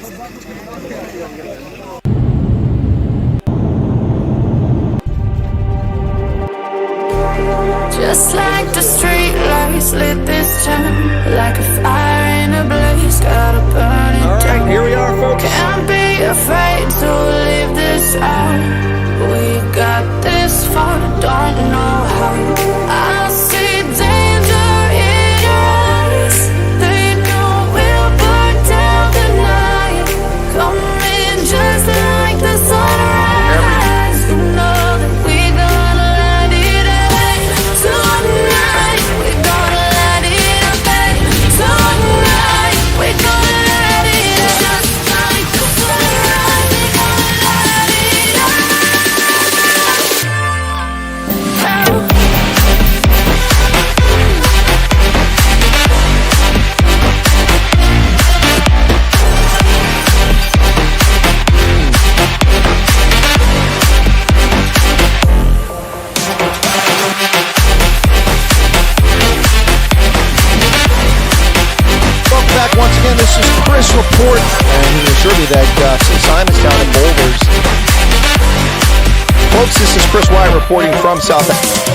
Just like the street lights lit this town, like a fire in a blaze, gotta burn it down. Alright, here we are, folks. Can't be afraid to leave this out. We got this far, don't know how. I see danger in your eyes. They know we'll burn down the night. Coming just like the sunrise. You know that we gonna let it away. Tonight, we gonna let it away. Tonight, we gonna let it away. Just like the sunrise, we gonna let it away. Welcome back once again. This is Chris Report, and he assured me that since Simon's down in Boulders, folks, this is Chris Wyatt reporting from South Africa.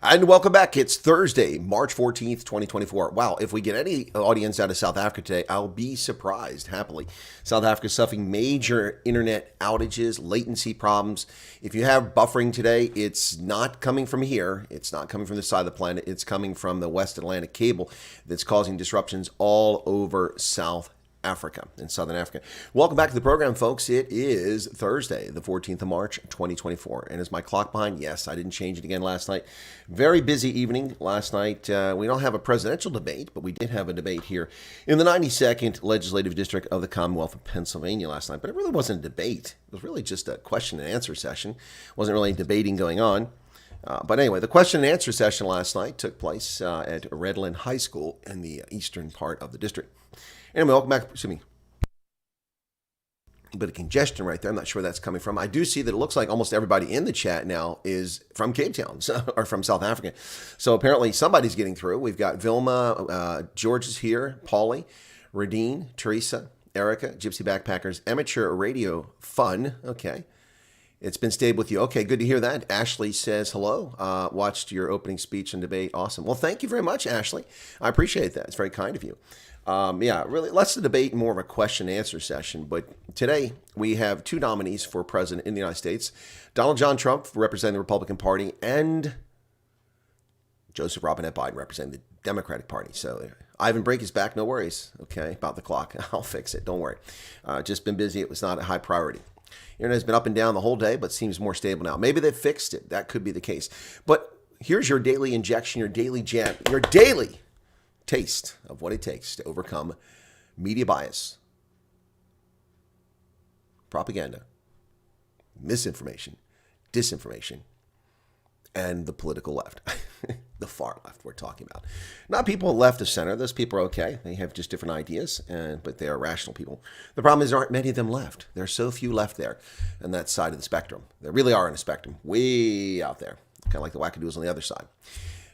And welcome back. It's Thursday, March 14th, 2024. Wow, if we get any audience out of South Africa today, I'll be surprised, happily. South Africa is suffering major internet outages, latency problems. If you have buffering today, it's not coming from here. It's not coming from this side of the planet. It's coming from the West Atlantic cable that's causing disruptions all over South Africa and Southern Africa. Welcome back to the program, folks. It is Thursday, the 14th of March, 2024. And is my clock behind? Yes, I didn't change it again last night. Very busy evening last night. We don't have a presidential debate, but we did have a debate here in the 92nd Legislative District of the Commonwealth of Pennsylvania last night. But it really wasn't a debate. It was really just a question and answer session. It wasn't really debating going on. But anyway, the question and answer session last night took place at Redland High School in the eastern part of the district. Anyway, welcome back. Excuse me. A bit of congestion right there. I'm not sure where that's coming from. I do see that it looks like almost everybody in the chat now is from Cape Town or from South Africa. So apparently somebody's getting through. We've got Vilma, George is here, Paulie, Radine, Teresa, Erica, Gypsy Backpackers, Amateur Radio Fun. Okay. It's been stayed with you. Okay, good to hear that. Ashley says hello. Watched your opening speech and debate. Awesome. Well, thank you very much, Ashley. I appreciate that. It's very kind of you. Yeah, really, less the debate, more of a question and answer session. But today we have two nominees for president in the United States. Donald John Trump representing the Republican Party and Joseph Robinette Biden representing the Democratic Party. So Ivan Brake is back. No worries. Okay, about the clock. I'll fix it. Don't worry. Just been busy. It was not a high priority. Internet has been up and down the whole day, but seems more stable now. Maybe they fixed it. That could be the case. But here's your daily injection, your daily jam, your daily taste of what it takes to overcome media bias, propaganda, misinformation, disinformation, and the political left, the far left we're talking about. Not people left of center. Those people are okay. They have just different ideas, but they are rational people. The problem is there aren't many of them left. There are so few left there on that side of the spectrum. There really are on a spectrum way out there, kind of like the wackadoos on the other side.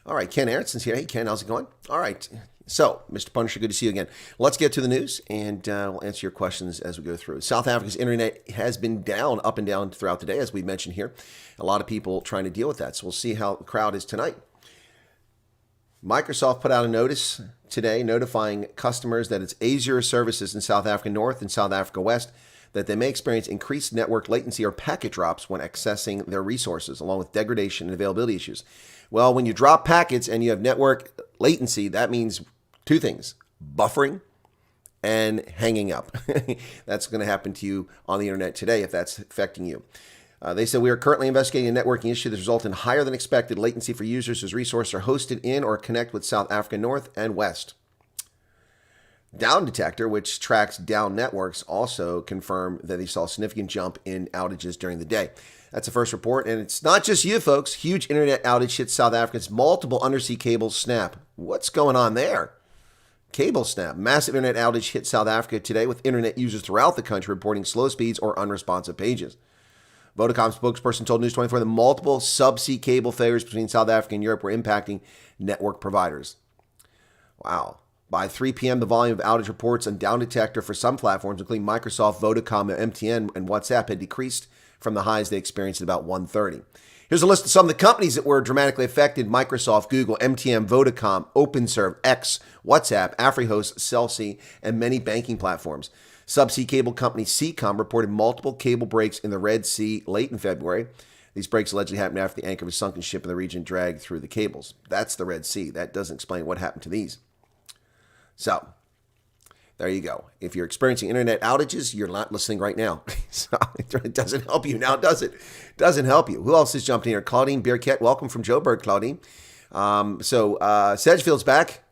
All right, Ken Aaronson's here. Hey, Ken, how's it going? All right. So, Mr. Punisher, good to see you again. Let's get to the news, and we'll answer your questions as we go through. South Africa's internet has been down, up and down throughout the day, as we mentioned here. A lot of people trying to deal with that, so we'll see how the crowd is tonight. Microsoft put out a notice today notifying customers that its Azure services in South Africa North and South Africa West that they may experience increased network latency or packet drops when accessing their resources, along with degradation and availability issues. Well, when you drop packets and you have network latency, that means two things: buffering and hanging up. That's going to happen to you on the internet today if that's affecting you. They said, we are currently investigating a networking issue that results in higher than expected latency for users whose resources are hosted in or connect with South Africa North and West. Down Detector, which tracks down networks, also confirmed that they saw a significant jump in outages during the day. That's the first report, and it's not just you, folks. Huge internet outage hits South Africa's multiple undersea cables snap. What's going on there? Cable snap. Massive internet outage hit South Africa today, with internet users throughout the country reporting slow speeds or unresponsive pages. Vodacom spokesperson told News 24 that multiple subsea cable failures between South Africa and Europe were impacting network providers. Wow. By 3 p.m., the volume of outage reports and down detector for some platforms, including Microsoft, Vodacom, MTN, and WhatsApp, had decreased from the highs they experienced at about 1:30. Here's a list of some of the companies that were dramatically affected: Microsoft, Google, MTN, Vodacom, OpenServe, X, WhatsApp, AfriHost, Celsea, and many banking platforms. Subsea cable company Seacom reported multiple cable breaks in the Red Sea late in February. These breaks allegedly happened after the anchor of a sunken ship in the region dragged through the cables. That's the Red Sea. That doesn't explain what happened to these. So, there you go. If you're experiencing internet outages, you're not listening right now. So, it doesn't help you now, does it? Doesn't help you. Who else has jumped in here? Claudine Beerket, welcome from Joburg, Claudine. Sedgefield's back.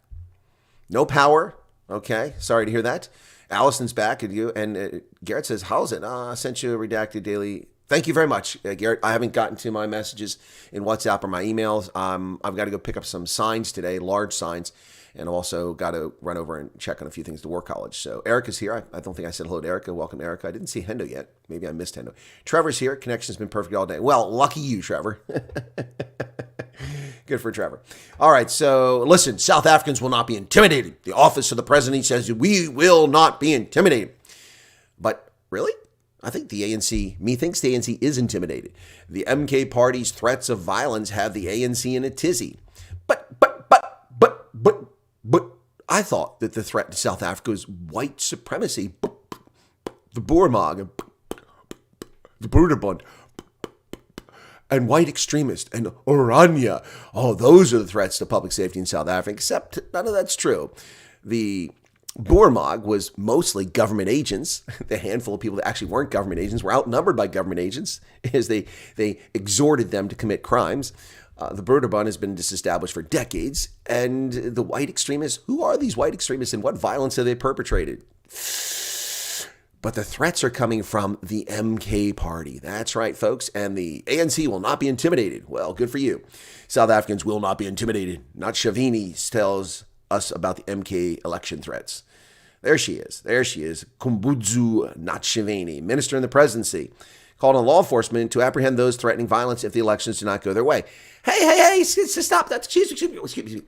No power. Okay, sorry to hear that. Allison's back, and Garrett says, how's it? I sent you a redacted daily. Thank you very much, Garrett. I haven't gotten to my messages in WhatsApp or my emails. I've got to go pick up some signs today, large signs. And also got to run over and check on a few things to War College. So Erica's here. I don't think I said hello to Erica. Welcome, Erica. I didn't see Hendo yet. Maybe I missed Hendo. Trevor's here. Connection's been perfect all day. Well, lucky you, Trevor. Good for Trevor. All right. So listen, South Africans will not be intimidated. The office of the president says we will not be intimidated. But really? I think methinks the ANC is intimidated. The MK party's threats of violence have the ANC in a tizzy. But I thought that the threat to South Africa was white supremacy, the Boermag, the Broederbond, and white extremists, and Oranje. Oh, those are the threats to public safety in South Africa, except none of that's true. The Boermag was mostly government agents. The handful of people that actually weren't government agents were outnumbered by government agents as they exhorted them to commit crimes. The Broederbond has been disestablished for decades. And the white extremists, who are these white extremists and what violence have they perpetrated? But the threats are coming from the MK party. That's right, folks. And the ANC will not be intimidated. Well, good for you. South Africans will not be intimidated. Not Shavini tells us about the MK election threats. There she is. Kumbudzu Ntshavheni, minister in the presidency, called on law enforcement to apprehend those threatening violence if the elections do not go their way. Hey, stop that. Excuse me.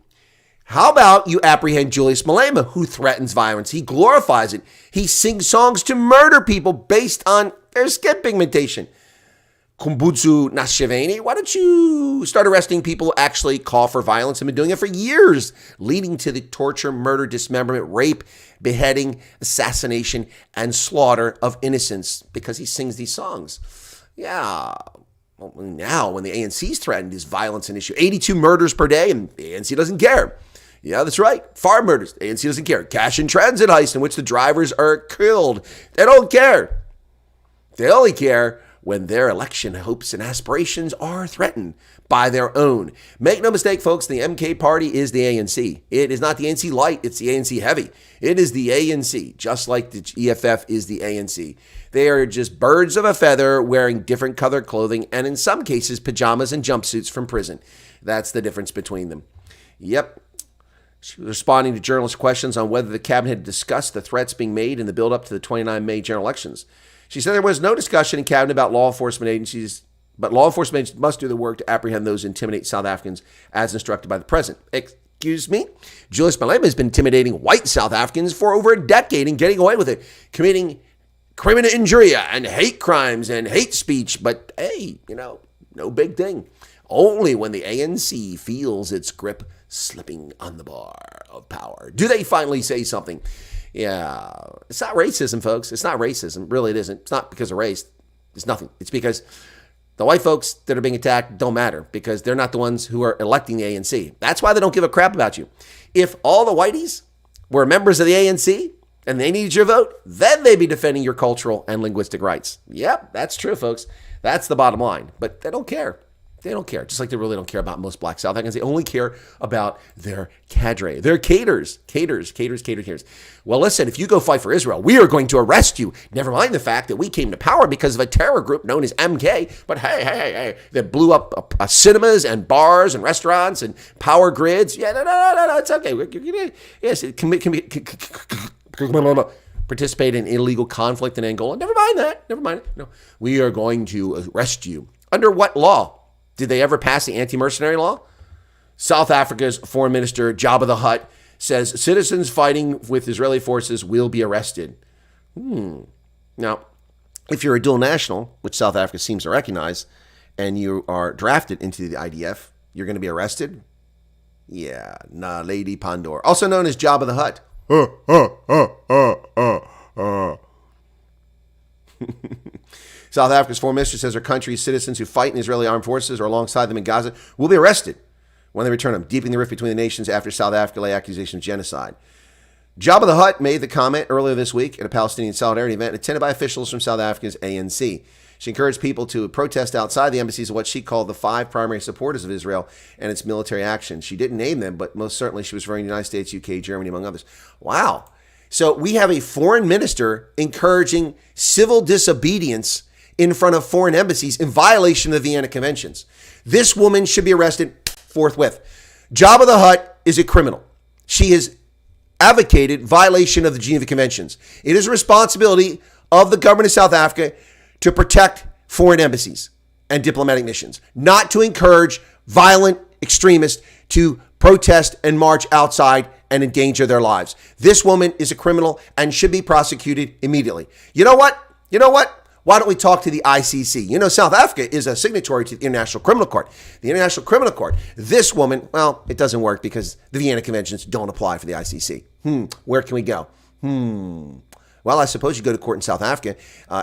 How about you apprehend Julius Malema, who threatens violence? He glorifies it. He sings songs to murder people based on their skin pigmentation. Kumbudzu Ntshavheni, why don't you start arresting people who actually call for violence and been doing it for years, leading to the torture, murder, dismemberment, rape, beheading, assassination, and slaughter of innocents because he sings these songs. Yeah. Well, now, when the ANC's threatened, is violence an issue? 82 murders per day, and the ANC doesn't care. Yeah, that's right. Farm murders. The ANC doesn't care. Cash in transit heist in which the drivers are killed. They don't care. They only care when their election hopes and aspirations are threatened by their own. Make no mistake, folks, the MK party is the ANC. It is not the ANC light, it's the ANC heavy. It is the ANC, just like the EFF is the ANC. They are just birds of a feather wearing different colored clothing and in some cases pajamas and jumpsuits from prison. That's the difference between them. Yep. She was responding to journalists' questions on whether the cabinet had discussed the threats being made in the build-up to the 29 May general elections. She said there was no discussion in cabinet about law enforcement agencies, but law enforcement agencies must do the work to apprehend those who intimidate South Africans as instructed by the president. Excuse me? Julius Malema has been intimidating white South Africans for over a decade and getting away with it, committing criminal injuria and hate crimes and hate speech. But hey, no big thing. Only when the ANC feels its grip slipping on the bar of power do they finally say something. Yeah, it's not racism, folks. It's not racism. Really, it isn't. It's not because of race. It's nothing. It's because the white folks that are being attacked don't matter because they're not the ones who are electing the ANC. That's why they don't give a crap about you. If all the whiteys were members of the ANC and they needed your vote, then they'd be defending your cultural and linguistic rights. Yep, that's true, folks. That's the bottom line. But they don't care. They don't care, just like they really don't care about most black South Africans. They only care about their cadre, their caters. Well, listen, if you go fight for Israel, we are going to arrest you. Never mind the fact that we came to power because of a terror group known as MK. But hey, that blew up cinemas and bars and restaurants and power grids. Yeah, no, it's okay. Yes, participate in illegal conflict in Angola. Never mind that. Never mind it. No, we are going to arrest you. Under what law? Did they ever pass the anti-mercenary law? South Africa's Foreign Minister, Jabba the Hutt, says citizens fighting with Israeli forces will be arrested. Now, if you're a dual national, which South Africa seems to recognize, and you are drafted into the IDF, you're going to be arrested? Yeah, nah, Lady Pandora. Also known as Jabba the Hutt. South Africa's foreign minister says her country's citizens who fight in Israeli armed forces or alongside them in Gaza will be arrested when they return them, deepening the rift between the nations after South Africa lay accusations of genocide. Jabba the Hutt made the comment earlier this week at a Palestinian solidarity event attended by officials from South Africa's ANC. She encouraged people to protest outside the embassies of what she called the 5 primary supporters of Israel and its military action. She didn't name them, but most certainly she was referring to the United States, UK, Germany, among others. Wow. So we have a foreign minister encouraging civil disobedience in front of foreign embassies in violation of the Vienna Conventions. This woman should be arrested forthwith. Jabba the Hutt is a criminal. She has advocated violation of the Geneva Conventions. It is a responsibility of the government of South Africa to protect foreign embassies and diplomatic missions, not to encourage violent extremists to protest and march outside and endanger their lives. This woman is a criminal and should be prosecuted immediately. You know what? Why don't we talk to the ICC? You know, South Africa is a signatory to the International Criminal Court. The International Criminal Court. This woman, well, it doesn't work because the Vienna Conventions don't apply for the ICC. Where can we go? Well, I suppose you go to court in South Africa.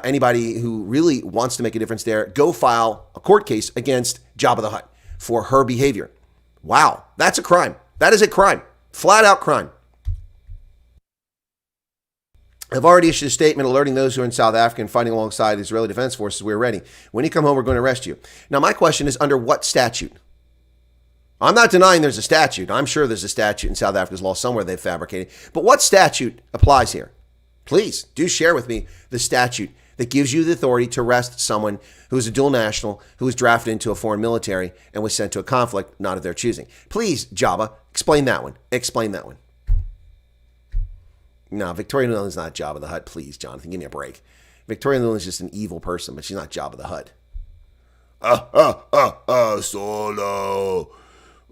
Anybody who really wants to make a difference there, go file a court case against Jabba the Hutt for her behavior. Wow, that's a crime. That is a crime. Flat out crime. I've already issued a statement alerting those who are in South Africa and fighting alongside Israeli Defense Forces. We're ready. When you come home, we're going to arrest you. Now, my question is, under what statute? I'm not denying there's a statute. I'm sure there's a statute in South Africa's law somewhere they've fabricated. But what statute applies here? Please do share with me the statute that gives you the authority to arrest someone who is a dual national, who was drafted into a foreign military and was sent to a conflict not of their choosing. Please, Jabba, explain that one. Explain that one. No, Victoria Nuland's not Jabba the Hutt. Please, Jonathan, give me a break. Victoria Nuland's just an evil person, but she's not Jabba the Hutt. Solo.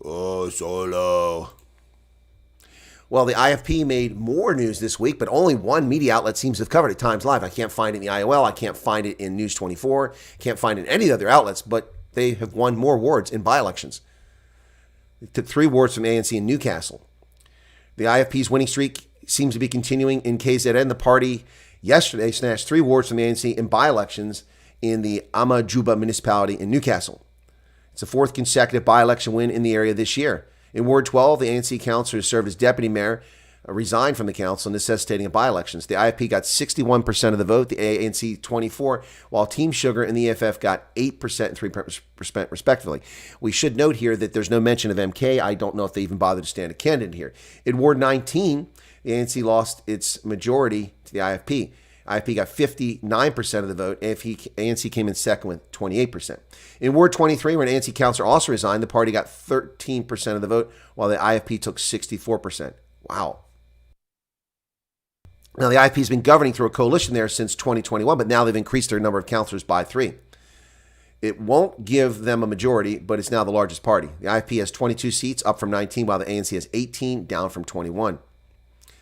Oh, Solo. Well, the IFP made more news this week, but only one media outlet seems to have covered it, Times Live. I can't find it in the IOL. I can't find it in News 24. Can't find it in any other outlets, but they have won more awards in by-elections. They took 3 awards from ANC in Newcastle. The IFP's winning streak seems to be continuing in KZN. The party yesterday snatched 3 awards from the ANC in by-elections in the Amajuba municipality in Newcastle. It's the 4th consecutive by-election win in the area this year. In Ward 12, the ANC councillor who served as deputy mayor resigned from the council, necessitating a by-elections. The IFP got 61% of the vote, the ANC 24%, while Team Sugar and the EFF got 8% and 3% respectively. We should note here that there's no mention of MK. I don't know if they even bothered to stand a candidate here. In Ward 19, the ANC lost its majority to the IFP. IFP got 59% of the vote. ANC came in second with 28%. In Ward 23, where an ANC councillor also resigned, the party got 13% of the vote, while the IFP took 64%. Wow. Now, the IFP has been governing through a coalition there since 2021, but now they've increased their number of councillors by 3. It won't give them a majority, but it's now the largest party. The IFP has 22 seats, up from 19, while the ANC has 18, down from 21.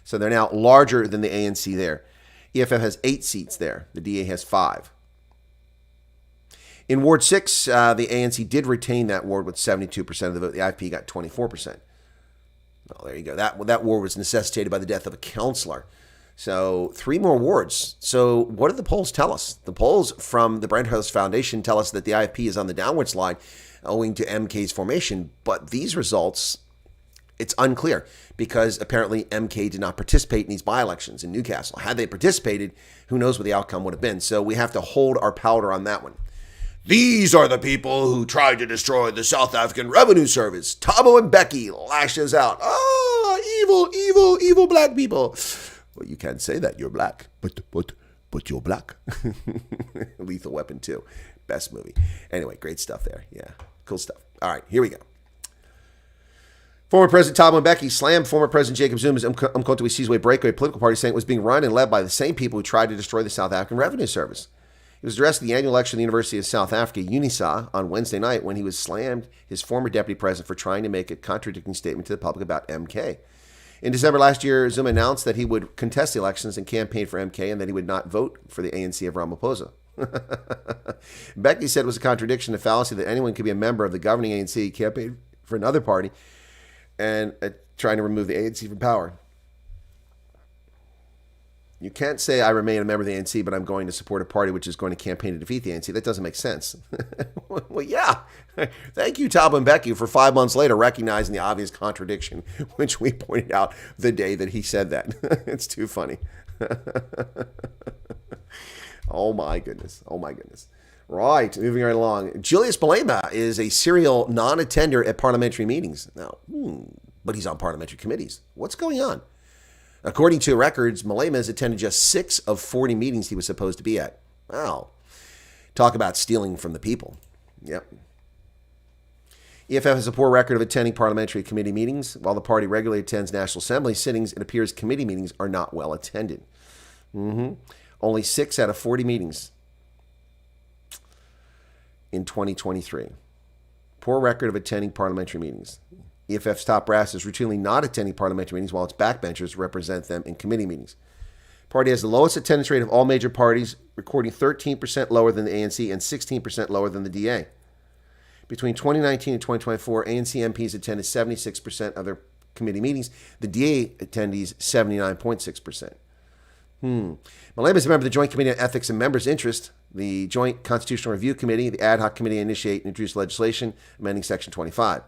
So they're now larger than the ANC there. EFF has 8 seats there. The DA has 5. In Ward 6, the ANC did retain that ward with 72% of the vote. The IFP got 24%. Oh, there you go. That ward was necessitated by the death of a councillor. So 3 more wards. So what do the polls tell us? The polls from the Brand House Foundation tell us that the IFP is on the downward slide owing to MK's formation. But these results, it's unclear because apparently MK did not participate in these by-elections in Newcastle. Had they participated, who knows what the outcome would have been. So we have to hold our powder on that one. These are the people who tried to destroy the South African Revenue Service. Thabo and Mbeki lashes out. Evil, evil, evil black people. Well, you can't say that. You're black. But you're black. Lethal Weapon 2. Best movie. Anyway, great stuff there. Yeah, cool stuff. All right, here we go. Former President Thabo Mbeki slammed former President Jacob Zuma's Umkhonto we Sizwe breakaway political party, saying it was being run and led by the same people who tried to destroy the South African Revenue Service. He was addressed at the annual election of the University of South Africa, UNISA, on Wednesday night when he was slammed his former deputy president for trying to make a contradicting statement to the public about MK. In December last year, Zuma announced that he would contest the elections and campaign for MK and that he would not vote for the ANC of Ramaphosa. Mbeki said it was a contradiction, a fallacy that anyone could be a member of the governing ANC, campaign for another party, and trying to remove the ANC from power. You can't say I remain a member of the ANC, but I'm going to support a party which is going to campaign to defeat the ANC. That doesn't make sense. Well, yeah. Thank you, Talon Bezuidenhout, for 5 months later recognizing the obvious contradiction, which we pointed out the day that he said that. It's too funny. Oh, my goodness. Oh, my goodness. Right, moving right along. Julius Malema is a serial non-attender at parliamentary meetings. Now, but he's on parliamentary committees. What's going on? According to records, Malema has attended just 6 of 40 meetings he was supposed to be at. Wow. Talk about stealing from the people. Yep. EFF has a poor record of attending parliamentary committee meetings. While the party regularly attends National Assembly sittings, it appears committee meetings are not well attended. Only 6 out of 40 meetings in 2023. Poor record of attending parliamentary meetings. EFF's top brass is routinely not attending parliamentary meetings while its backbenchers represent them in committee meetings. The party has the lowest attendance rate of all major parties, recording 13% lower than the ANC and 16% lower than the DA. Between 2019 and 2024, ANC MPs attended 76% of their committee meetings. The DA attendees, 79.6%. Malema is a member of the Joint Committee on Ethics and Members' Interest, the Joint Constitutional Review Committee, the Ad Hoc Committee initiate and introduce legislation amending Section 25.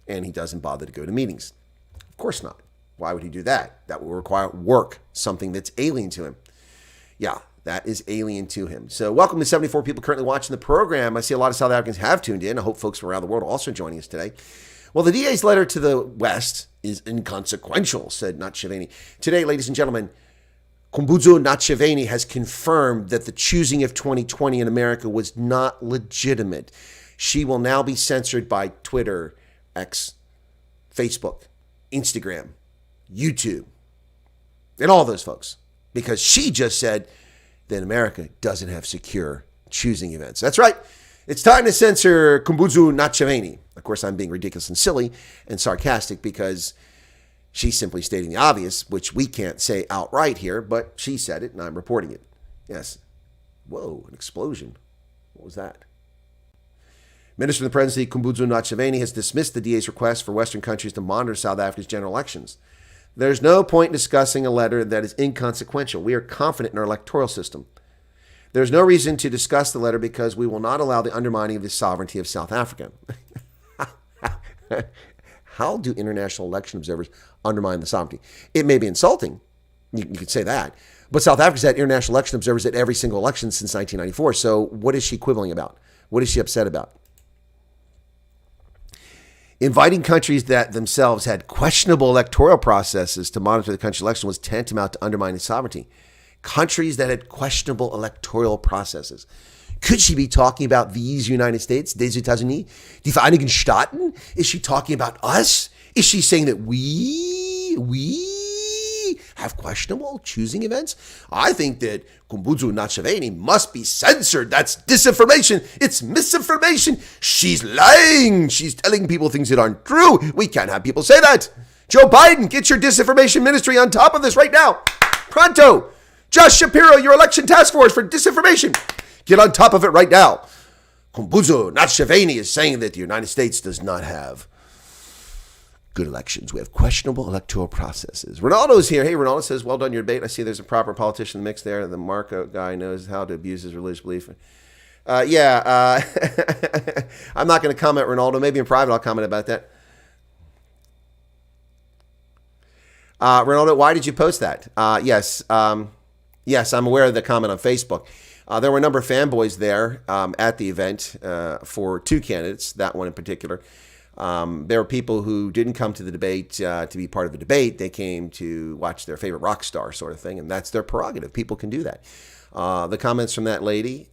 And he doesn't bother to go to meetings. Of course not. Why would he do that? That will require work, something that's alien to him. Yeah, that is alien to him. So welcome to 74 people currently watching the program. I see a lot of South Africans have tuned in. I hope folks from around the world are also joining us today. Well, the DA's letter to the West is inconsequential, said Tshwane. Today, ladies and gentlemen, Khumbudzo Tshwane has confirmed that the choosing of 2020 in America was not legitimate. She will now be censored by Twitter, X, Facebook, Instagram, YouTube, and all those folks, because she just said that America doesn't have secure choosing events. That's right. It's time to censor Khumbudzo Tshwane. Of course, I'm being ridiculous and silly and sarcastic because she's simply stating the obvious, which we can't say outright here, but she said it and I'm reporting it. Yes. Whoa, an explosion. What was that? Minister of the Presidency, Khumbudzo Tshwane, has dismissed the DA's request for Western countries to monitor South Africa's general elections. There's no point in discussing a letter that is inconsequential. We are confident in our electoral system. There's no reason to discuss the letter because we will not allow the undermining of the sovereignty of South Africa. How do international election observers undermine the sovereignty? It may be insulting. You could say that. But South Africa's had international election observers at every single election since 1994. So what is she quibbling about? What is she upset about? Inviting countries that themselves had questionable electoral processes to monitor the country's election was tantamount to undermining sovereignty. Countries that had questionable electoral processes. Could she be talking about these United States, des États-Unis, die Vereinigten Staaten? Is she talking about us? Is she saying that we have questionable choosing events? I think that Khumbudzo Tshwane must be censored. That's disinformation. It's misinformation. She's lying. She's telling people things that aren't true. We can't have people say that. Joe Biden, get your disinformation ministry on top of this right now. Pronto. Josh Shapiro, your election task force for disinformation. Get on top of it right now. Khumbudzo Tshwane is saying that the United States does not have good elections. We have questionable electoral processes. Ronaldo's here. Hey, Ronaldo says, well done your debate. I see there's a proper politician in the mix there. The Marco guy knows how to abuse his religious belief. I'm not going to comment, Ronaldo. Maybe in private I'll comment about that. Ronaldo, why did you post that? Yes, I'm aware of the comment on Facebook. There were a number of fanboys there at the event for 2 candidates, that one in particular. There were people who didn't come to the debate to be part of the debate. They came to watch their favorite rock star sort of thing, and that's their prerogative. People can do that. The comments from that lady,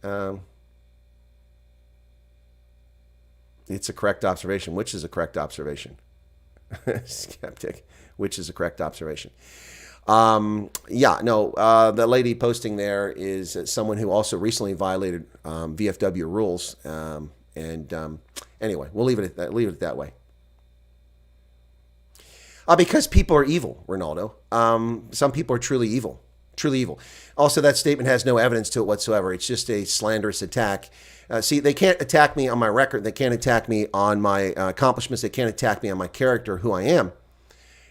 it's a correct observation. Which is a correct observation? Skeptic, which is a correct observation. The lady posting there is someone who also recently violated VFW rules. Anyway, we'll leave it at that way. Because people are evil, Ronaldo. Some people are truly evil. Truly evil. Also, that statement has no evidence to it whatsoever. It's just a slanderous attack. See, they can't attack me on my record. They can't attack me on my accomplishments. They can't attack me on my character, who I am.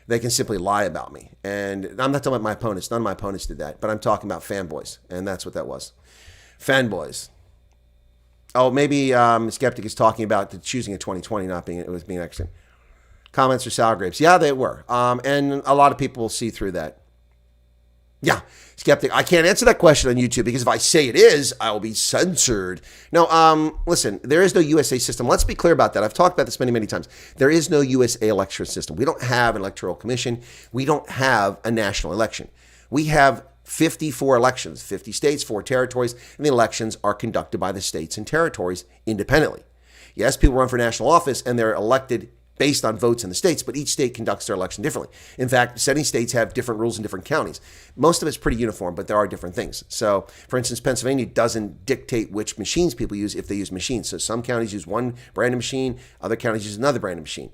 They can simply lie about me. And I'm not talking about my opponents. None of my opponents did that. But I'm talking about fanboys. And that's what that was. Fanboys. Oh, maybe Skeptic is talking about the choosing of 2020 not being, it was being excellent. Comments are sour grapes. Yeah, they were. And a lot of people will see through that. Yeah, Skeptic, I can't answer that question on YouTube because if I say it is, I will be censored. No, listen, there is no USA system. Let's be clear about that. I've talked about this many, many times. There is no USA election system. We don't have an electoral commission. We don't have a national election. We have 54 elections, 50 states, 4 territories, and the elections are conducted by the states and territories independently. Yes, people run for national office and they're elected based on votes in the states, but each state conducts their election differently. In fact, 70 states have different rules in different counties. Most of it's pretty uniform, but there are different things. So, for instance, Pennsylvania doesn't dictate which machines people use if they use machines. So some counties use one brand of machine, other counties use another brand of machine.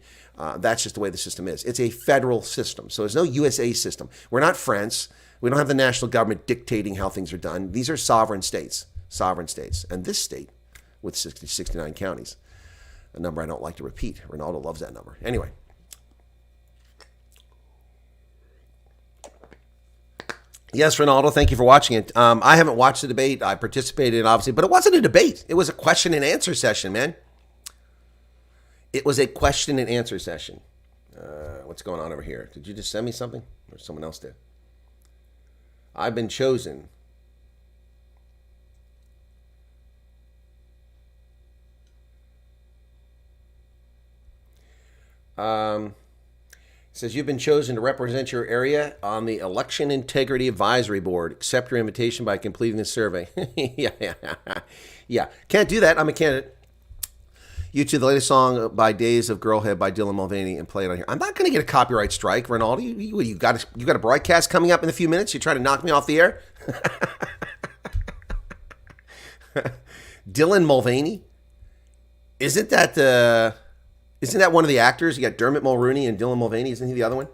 That's just the way the system is. It's a federal system. So there's no USA system. We're not France. We don't have the national government dictating how things are done. These are sovereign states. And this state with 69 counties. A number I don't like to repeat. Ronaldo loves that number. Anyway. Yes, Ronaldo, thank you for watching it. I haven't watched the debate. I participated in it, obviously, but it wasn't a debate. It was a question and answer session, man. It was a question and answer session. What's going on over here? Did you just send me something? Or someone else did? I've been chosen. It says you've been chosen to represent your area on the Election Integrity Advisory Board. Accept your invitation by completing this survey. Yeah. Can't do that. I'm a candidate. YouTube, the latest song by Days of Girlhead by Dylan Mulvaney, and play it on here. I'm not going to get a copyright strike, Ronaldo. You got a broadcast coming up in a few minutes. You try to knock me off the air. Dylan Mulvaney, isn't that one of the actors? You got Dermot Mulrooney and Dylan Mulvaney. Isn't he the other one?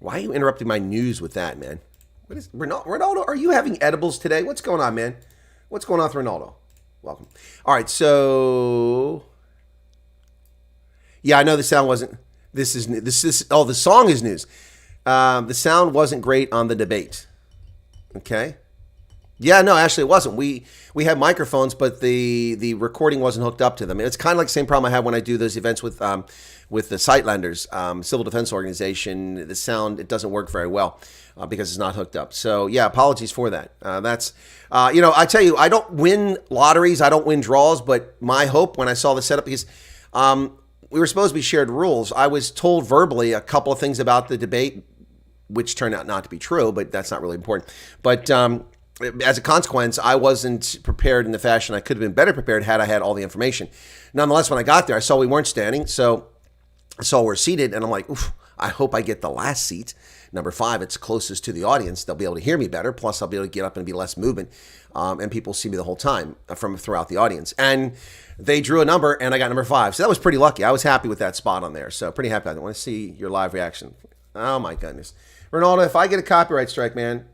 Why are you interrupting my news with that, man? What is Ronaldo? Are you having edibles today? What's going on, man? What's going on with Ronaldo? Welcome. All right, so yeah, I know the sound wasn't. The song is news. The sound wasn't great on the debate. Okay. Yeah, no, actually it wasn't. We had microphones, but the recording wasn't hooked up to them. It's kind of like the same problem I have when I do those events with the Sightlanders, Civil Defense Organization. The sound, it doesn't work very well because it's not hooked up. So yeah, apologies for that. I tell you, I don't win lotteries, I don't win draws, but my hope when I saw the setup, because we were supposed to be shared rules. I was told verbally a couple of things about the debate, which turned out not to be true, but that's not really important. But as a consequence, I wasn't prepared in the fashion I could have been better prepared had I had all the information. Nonetheless, when I got there, I saw we weren't standing, so I saw we're seated, and I'm like, oof, I hope I get the last seat. Number 5, it's closest to the audience. They'll be able to hear me better, plus I'll be able to get up and be less movement, and people see me the whole time from throughout the audience. And they drew a number, and I got number 5, so that was pretty lucky. I was happy with that spot on there, so pretty happy. I want to see your live reaction. Oh, my goodness. Ronaldo, if I get a copyright strike, man,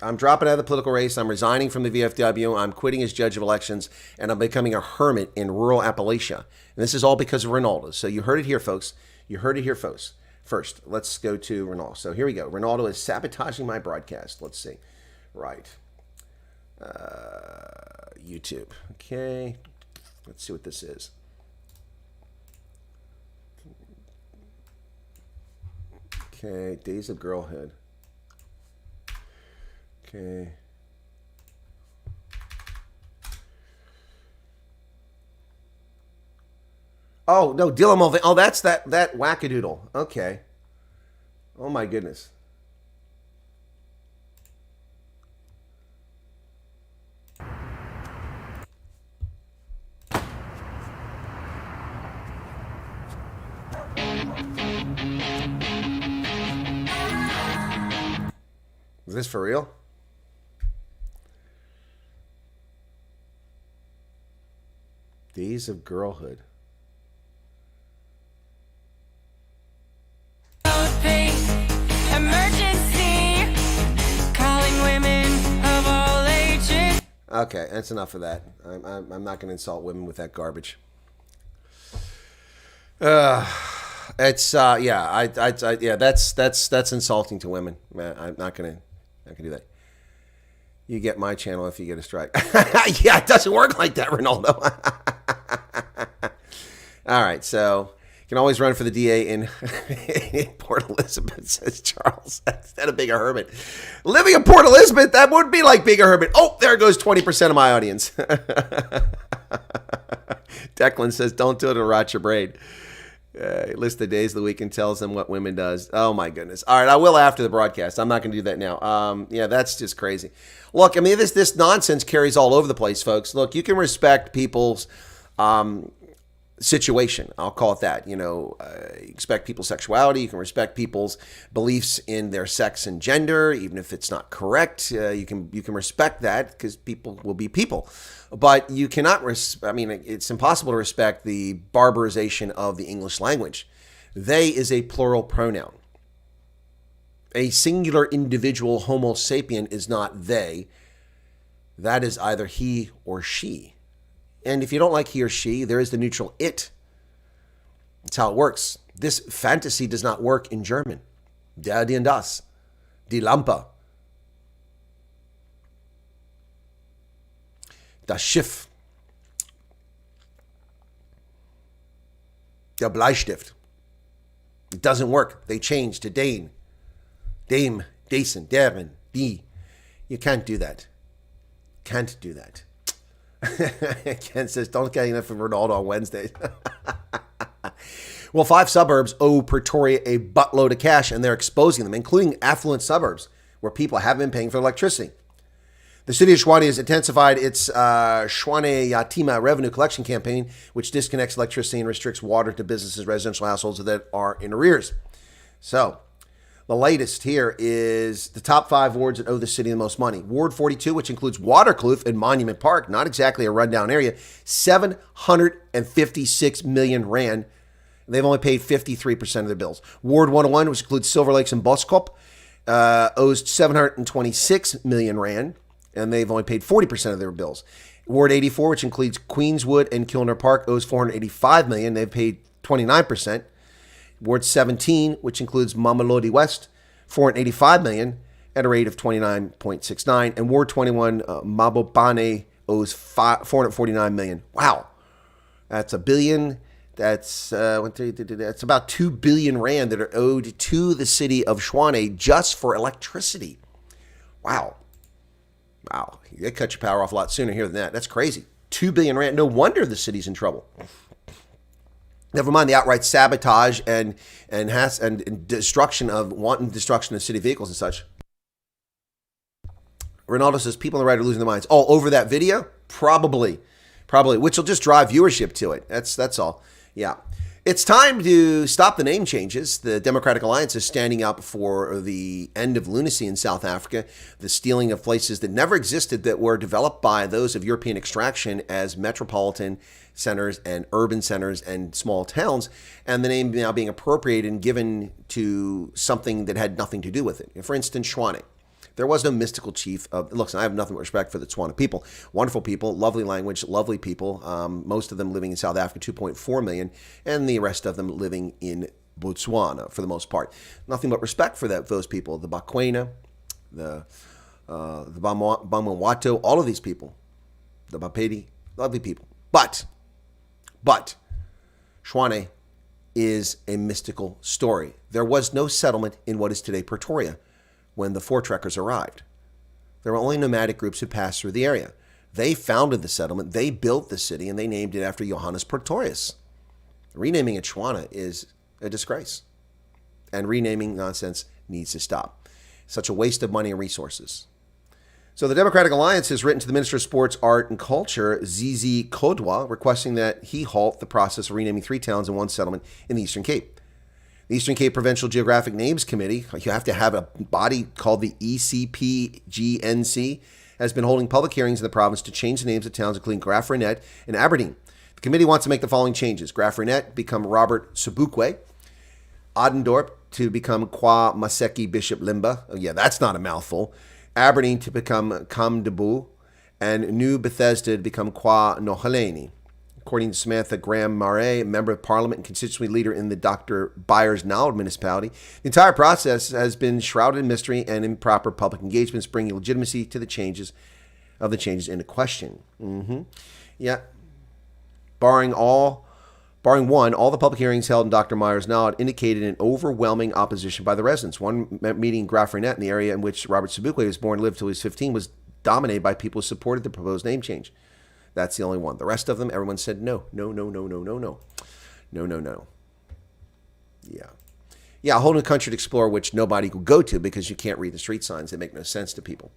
I'm dropping out of the political race. I'm resigning from the VFW. I'm quitting as judge of elections, and I'm becoming a hermit in rural Appalachia. And this is all because of Ronaldo. So you heard it here, folks. You heard it here, folks. First, let's go to Ronaldo. So here we go. Ronaldo is sabotaging my broadcast. Let's see. Right. YouTube. Okay. Let's see what this is. Okay. Days of Girlhood. Okay. Oh, no, Dylan Mulvaney. Oh, that's that wackadoodle. Okay. Oh, my goodness. Is this for real? Days of girlhood. Emergency, calling women of all ages. Okay, that's enough of that. I'm not going to insult women with that garbage. It's yeah, yeah, that's insulting to women. I'm not gonna do that. You get my channel if you get a strike. Yeah, it doesn't work like that, Ronaldo. All right, so you can always run for the DA in Port Elizabeth, says Charles. Instead of being a hermit, living in Port Elizabeth, that would be like being a hermit. Oh, there goes 20% of my audience. Declan says, "Don't do it to rot your brain." List the days of the week and tells them what women does. Oh my goodness. All right, I will after the broadcast. I'm not going to do that now. Yeah, that's just crazy. Look, I mean, this nonsense carries all over the place, folks. Look, you can respect people's situation. I'll call it that. You know, expect people's sexuality. You can respect people's beliefs in their sex and gender, even if it's not correct. You can respect that because people will be people. But you cannot, I mean, it's impossible to respect the barbarization of the English language. They is a plural pronoun. A singular individual, Homo sapien, is not they. That is either he or she. And if you don't like he or she, there is the neutral it. That's how it works. This fantasy does not work in German. Der, die, und das. Die Lampe. Das Schiff. Der Bleistift. It doesn't work. They changed to Dane. Dame, Dason, Devin, D. You can't do that. Can't do that. Ken says, don't get enough of Ronaldo on Wednesdays. Well, 5 suburbs owe Pretoria a buttload of cash, and they're exposing them, including affluent suburbs where people have been paying for electricity. The city of Tshwane has intensified its Tshwane Yatima revenue collection campaign, which disconnects electricity and restricts water to businesses, residential households that are in arrears. So, the latest here is the top 5 wards that owe the city the most money. Ward 42, which includes Waterkloof and Monument Park, not exactly a rundown area, 756 million rand. They've only paid 53% of their bills. Ward 101, which includes Silver Lakes and Boskop, owes 726 million rand, and they've only paid 40% of their bills. Ward 84, which includes Queenswood and Kilner Park, owes 485 million. They've paid 29%. Ward 17, which includes Mamelodi West, 485 million at a rate of 29.69. And Ward 21, Mabopane, owes 449 million. Wow. That's a billion. That's about 2 billion rand that are owed to the city of Tshwane just for electricity. Wow. Wow. They cut your power off a lot sooner here than that. That's crazy. 2 billion rand. No wonder the city's in trouble. Never mind the outright sabotage and destruction of city vehicles and such. Ronaldo says people on the right are losing their minds. Oh, over that video? Probably, which will just drive viewership to it. That's all. Yeah. It's time to stop the name changes. The Democratic Alliance is standing up for the end of lunacy in South Africa, the stealing of places that never existed that were developed by those of European extraction as metropolitan centers and urban centers and small towns, and the name now being appropriated and given to something that had nothing to do with it. For instance, Tshwane. There was no mystical chief of, look, I have nothing but respect for the Tshwane people. Wonderful people, lovely language, lovely people. Most of them living in South Africa, 2.4 million, and the rest of them living in Botswana for the most part. Nothing but respect for those people. The Bakwena, the Bamwato, all of these people. The Bapedi, lovely people. But, Tshwane is a mystical story. There was no settlement in what is today Pretoria when the Voortrekkers arrived. There were only nomadic groups who passed through the area. They founded the settlement, they built the city, and they named it after Johannes Pretorius. Renaming it Tshwane is a disgrace. And renaming nonsense needs to stop. Such a waste of money and resources. So the Democratic Alliance has written to the Minister of Sports, Art and Culture, Zizi Kodwa, requesting that he halt the process of renaming 3 towns and 1 settlement in the Eastern Cape. The Eastern Cape Provincial Geographic Names Committee, you have to have a body called the ECPGNC, has been holding public hearings in the province to change the names of towns including Graaff-Reinet and Aberdeen. The committee wants to make the following changes. Graaff-Reinet become Robert Sobukwe, Adendorp to become Kwa Maseki Bishop Limba. Oh, yeah, that's not a mouthful. Aberdeen to become Kamdebu, and New Bethesda to become Kwa Nohaleni. According to Samantha Graham Murray, member of parliament and constituency leader in the Dr. Byers Nowell municipality, the entire process has been shrouded in mystery and improper public engagements, bringing legitimacy to the changes into question. Yeah. Barring one, all the public hearings held in Dr. Myers Nowell indicated an overwhelming opposition by the residents. One meeting in Graaff-Reinet, in the area in which Robert Sobukwe was born and lived till he was 15, was dominated by people who supported the proposed name change. That's the only one. The rest of them, everyone said no. No. Yeah, a whole new country to explore, which nobody will go to because you can't read the street signs. They make no sense to people.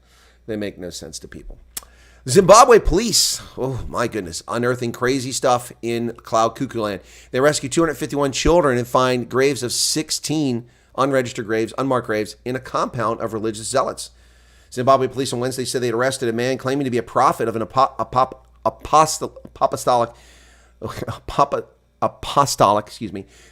Zimbabwe police, oh my goodness, unearthing crazy stuff in Cloud Cuckoo Land. They rescued 251 children and find graves of 16 unregistered graves, unmarked graves, in a compound of religious zealots. Zimbabwe police on Wednesday said they had arrested a man claiming to be a prophet of an apostolic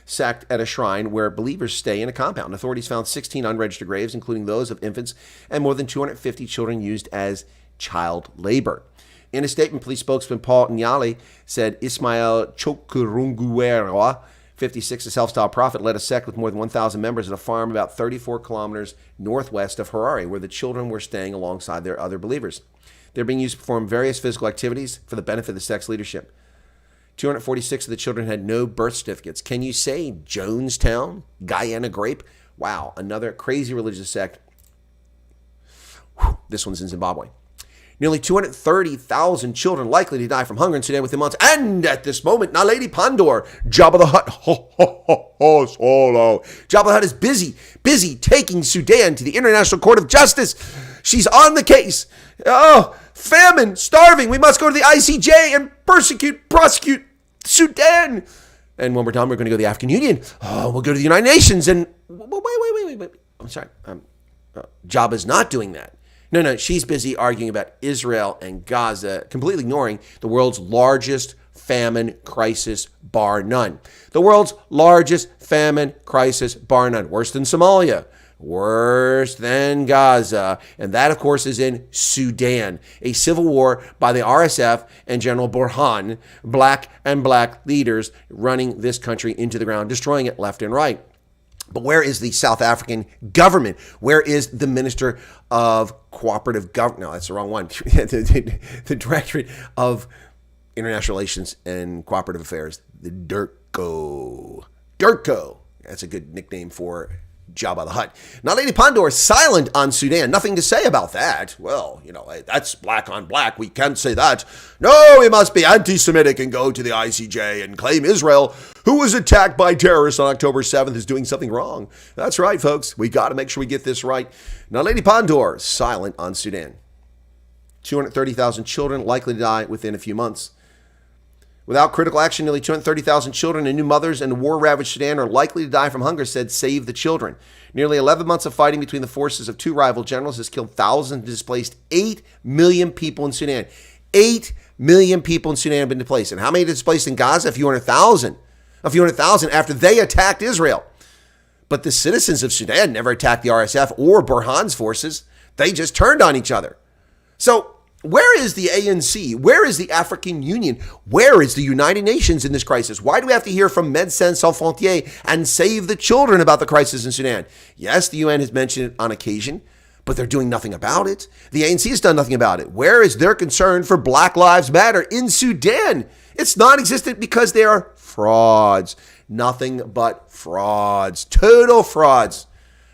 sect at a shrine where believers stay in a compound. Authorities found 16 unregistered graves, including those of infants, and more than 250 children used as child labor. In a statement, police spokesman Paul Nyali said Ismail Chokurunguera, 56, a self-styled prophet, led a sect with more than 1,000 members at a farm about 34 kilometers northwest of Harare, where the children were staying alongside their other believers. They're being used to perform various physical activities for the benefit of the sect's leadership. 246 of the children had no birth certificates. Can you say Jonestown, Guyana Grape? Wow, another crazy religious sect. This one's in Zimbabwe. Nearly 230,000 children likely to die from hunger in Sudan within months. And at this moment, Naledi Pandor, Jabba the Hutt, solo. Jabba the Hutt is busy taking Sudan to the International Court of Justice. She's on the case. Oh, famine, starving. We must go to the ICJ and prosecute Sudan. And when we're done, we're going to go to the African Union. Oh, we'll go to the United Nations. And wait. I'm sorry. Jabba's not doing that. No, she's busy arguing about Israel and Gaza, completely ignoring the world's largest famine crisis, bar none. The world's largest famine crisis, bar none. Worse than Somalia, worse than Gaza. And that, of course, is in Sudan, a civil war by the RSF and General Burhan, black leaders running this country into the ground, destroying it left and right. But where is the South African government? Where is the Minister of Cooperative Government? No, that's the wrong one. The Directorate of International Relations and Cooperative Affairs, the DIRCO. DIRCO. That's a good nickname for Jabba the Hutt. Now, Lady Pandor is silent on Sudan. Nothing to say about that. Well, that's black on black. We can't say that. No, we must be anti-Semitic and go to the ICJ and claim Israel, who was attacked by terrorists on October 7th, is doing something wrong. That's right, folks. We got to make sure we get this right. Now, Lady Pandor, silent on Sudan. 230,000 children likely to die within a few months. Without critical action, nearly 230,000 children and new mothers in war-ravaged Sudan are likely to die from hunger, said Save the Children. Nearly 11 months of fighting between the forces of two rival generals has killed thousands and displaced 8 million people in Sudan. 8 million people in Sudan have been displaced. And how many displaced in Gaza? A few hundred thousand. A few hundred thousand after they attacked Israel. But the citizens of Sudan never attacked the RSF or Burhan's forces. They just turned on each other. So, where is the ANC? Where is the African Union? Where is the United Nations in this crisis? Why do we have to hear from Médecins Sans Frontières and Save the Children about the crisis in Sudan? Yes, the UN has mentioned it on occasion, but they're doing nothing about it. The ANC has done nothing about it. Where is their concern for Black Lives Matter in Sudan? It's non-existent because they are frauds. Nothing but frauds. Total frauds.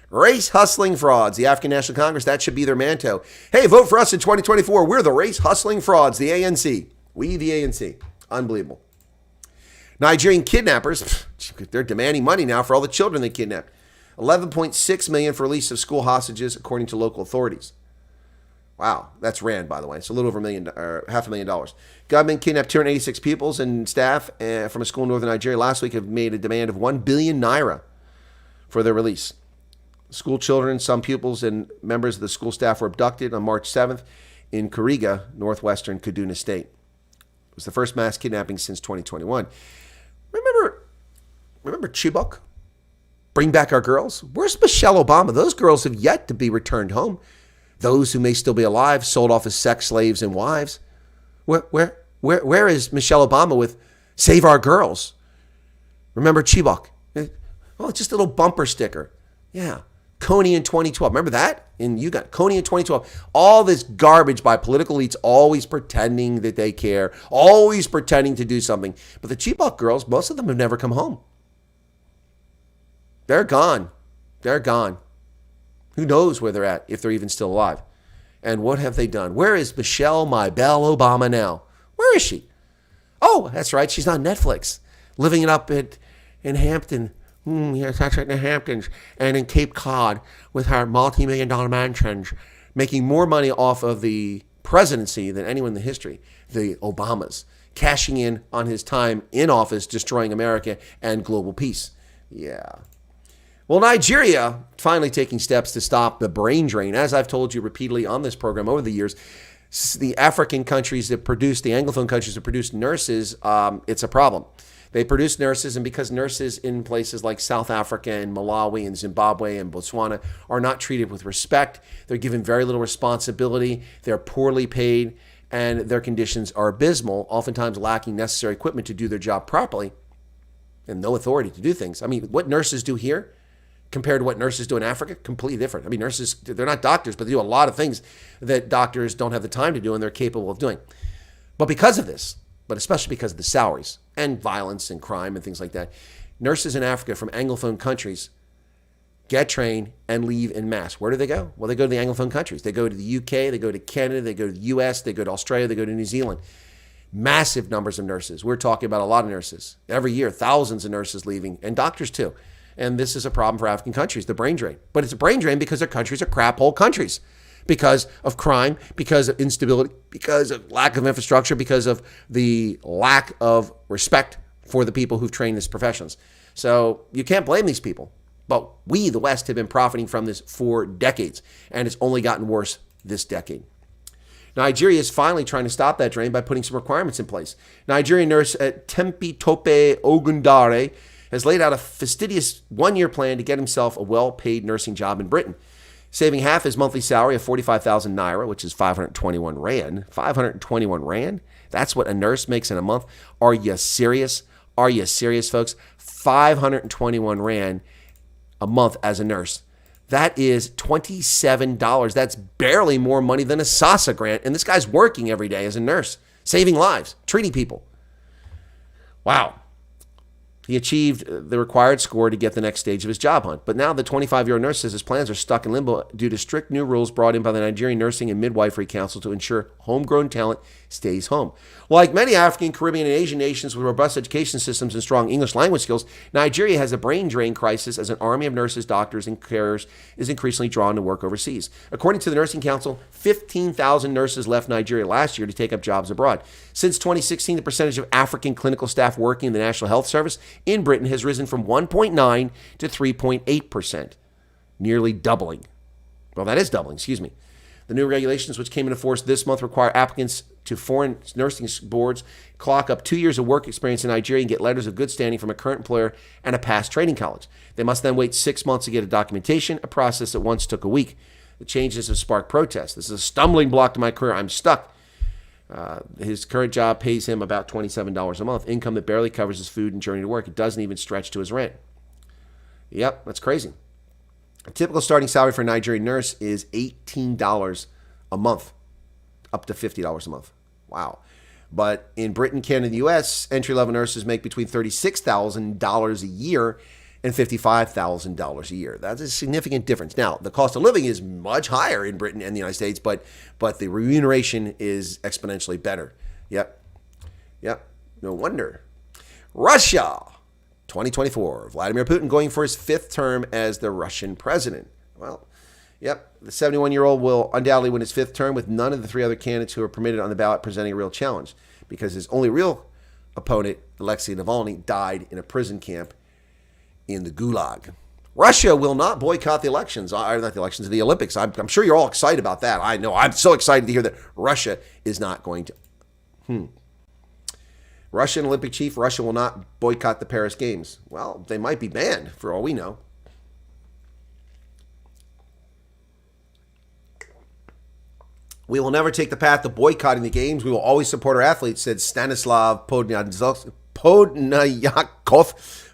Race hustling frauds. The African National Congress, that should be their manto. Hey, vote for us in 2024. We're the race hustling frauds, the ANC. We, the ANC. Unbelievable. Nigerian kidnappers, they're demanding money now for all the children they kidnapped. $11.6 million for release of school hostages, according to local authorities. Wow, that's rand, by the way. It's a little over $500,000. Government kidnapped 286 pupils and staff from a school in northern Nigeria last week have made a demand of 1 billion naira. for their release. School children, some pupils, and members of the school staff were abducted on March 7th in Kuriga, northwestern Kaduna State. It was the first mass kidnapping since 2021. Remember Chibok? Bring back our girls? Where's Michelle Obama? Those girls have yet to be returned home. Those who may still be alive, sold off as sex slaves and wives. Where is Michelle Obama with Save Our Girls? Remember Chibok? Oh, just a little bumper sticker. Yeah. Coney in 2012. Remember that? And you got Coney in 2012. All this garbage by political elites always pretending that they care, always pretending to do something. But the Chibok girls, most of them have never come home. They're gone. They're gone. Who knows where they're at, if they're even still alive. And what have they done? Where is Michelle, my belle Obama now? Where is she? Oh, that's right. She's on Netflix, living it up in Hampton. Yes, that's right, in the Hamptons and in Cape Cod with her multi-million-dollar mansions, making more money off of the presidency than anyone in the history, the Obamas, cashing in on his time in office, destroying America and global peace. Yeah. Well, Nigeria finally taking steps to stop the brain drain. As I've told you repeatedly on this program over the years, the African countries that produce, the Anglophone countries that produce nurses, it's a problem. They produce nurses, and because nurses in places like South Africa and Malawi and Zimbabwe and Botswana are not treated with respect, they're given very little responsibility, they're poorly paid, and their conditions are abysmal, oftentimes lacking necessary equipment to do their job properly and no authority to do things. I mean, what nurses do here compared to what nurses do in Africa, completely different. I mean, nurses, they're not doctors, but they do a lot of things that doctors don't have the time to do and they're capable of doing. But because of this, but especially because of the salaries and violence and crime and things like that, nurses in Africa from Anglophone countries get trained and leave en masse. Where do they go? Well, they go to the Anglophone countries. They go to the UK, they go to Canada, they go to the US, they go to Australia, they go to New Zealand. Massive numbers of nurses. We're talking about a lot of nurses. Every year, thousands of nurses leaving, and doctors too. And this is a problem for African countries, the brain drain. But it's a brain drain because their countries are crap hole countries. Because of crime, because of instability, because of lack of infrastructure, because of the lack of respect for the people who've trained as professions. So you can't blame these people. But we, the West, have been profiting from this for decades, and it's only gotten worse this decade. Nigeria is finally trying to stop that drain by putting some requirements in place. Nigerian nurse at Tempi Tope Ogundare has laid out a fastidious one-year plan to get himself a well-paid nursing job in Britain, saving half his monthly salary of 45,000 naira, which is 521 rand. 521 rand? That's what a nurse makes in a month? Are you serious? Are you serious, folks? 521 rand a month as a nurse. That is $27. That's barely more money than a SASA grant. And this guy's working every day as a nurse, saving lives, treating people. Wow. He achieved the required score to get the next stage of his job hunt. But now the 25-year-old nurse says his plans are stuck in limbo due to strict new rules brought in by the Nigerian Nursing and Midwifery Council to ensure homegrown talent stays home. Like many African, Caribbean, and Asian nations with robust education systems and strong English language skills, Nigeria has a brain drain crisis as an army of nurses, doctors, and carers is increasingly drawn to work overseas. According to the Nursing Council, 15,000 nurses left Nigeria last year to take up jobs abroad. Since 2016, the percentage of African clinical staff working in the National Health Service in Britain has risen from 1.9 to 3.8%, nearly doubling. Well, that is doubling, excuse me. The new regulations, which came into force this month, require applicants to foreign nursing boards clock up 2 years of work experience in Nigeria and get letters of good standing from a current employer and a past training college. They must then wait 6 months to get a documentation, a process that once took a week. The changes have sparked protests. This is a stumbling block to my career. I'm stuck. His current job pays him about $27 a month, income that barely covers his food and journey to work. It doesn't even stretch to his rent. Yep, that's crazy. A typical starting salary for a Nigerian nurse is $18 a month, up to $50 a month. Wow. But in Britain, Canada, and the U.S., entry-level nurses make between $36,000 a year and $55,000 a year. That's a significant difference. Now, the cost of living is much higher in Britain and the United States, but the remuneration is exponentially better. Yep. No wonder. Russia, 2024. Vladimir Putin going for his fifth term as the Russian president. Well, yep. The 71-year-old will undoubtedly win his fifth term with none of the three other candidates who are permitted on the ballot presenting a real challenge, because his only real opponent, Alexei Navalny, died in a prison camp in the Gulag. Russia will not boycott the elections, not the elections, the Olympics. I'm sure you're all excited about that. I know. I'm so excited to hear that Russia is not going to. Russian Olympic chief, Russia will not boycott the Paris Games. Well, they might be banned for all we know. We will never take the path of boycotting the games. We will always support our athletes, said Stanislav Podnyakov,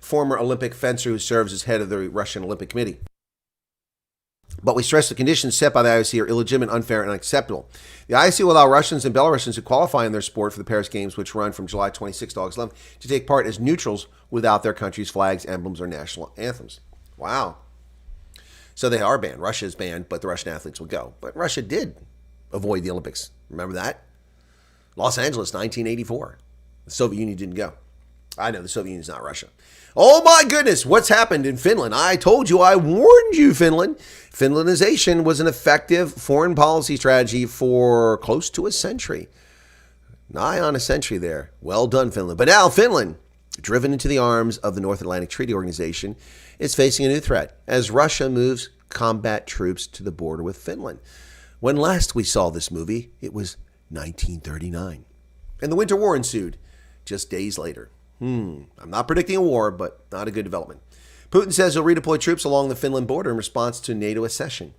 former Olympic fencer who serves as head of the Russian Olympic Committee. But we stress the conditions set by the IOC are illegitimate, unfair, and unacceptable. The IOC will allow Russians and Belarusians who qualify in their sport for the Paris Games, which run from July 26 to August 11, to take part as neutrals without their country's flags, emblems, or national anthems. Wow. So they are banned. Russia is banned, but the Russian athletes will go. But Russia did avoid the Olympics. Remember that? Los Angeles, 1984. The Soviet Union didn't go. I know the Soviet Union is not Russia. Oh my goodness, what's happened in Finland? I told you, I warned you, Finland. Finlandization was an effective foreign policy strategy for close to a century. Nigh on a century there. Well done, Finland. But now Finland, driven into the arms of the North Atlantic Treaty Organization, is facing a new threat as Russia moves combat troops to the border with Finland. When last we saw this movie, it was 1939. And the Winter War ensued just days later. I'm not predicting a war, but not a good development. Putin says he'll redeploy troops along the Finland border in response to NATO accession.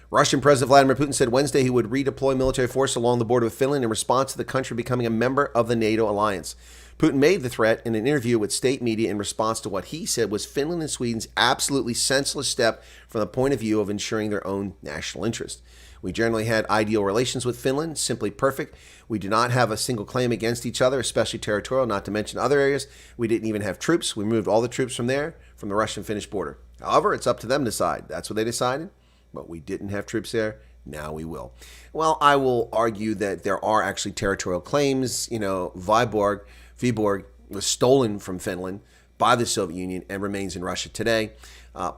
Russian President Vladimir Putin said Wednesday he would redeploy military force along the border with Finland in response to the country becoming a member of the NATO alliance. Putin made the threat in an interview with state media in response to what he said was Finland and Sweden's absolutely senseless step from the point of view of ensuring their own national interest. We generally had ideal relations with Finland, simply perfect. We do not have a single claim against each other, especially territorial, not to mention other areas. We didn't even have troops. We moved all the troops from there, from the Russian-Finnish border. However, it's up to them to decide. That's what they decided, but we didn't have troops there. Now we will. Well, I will argue that there are actually territorial claims. You know, Vyborg was stolen from Finland by the Soviet Union and remains in Russia today.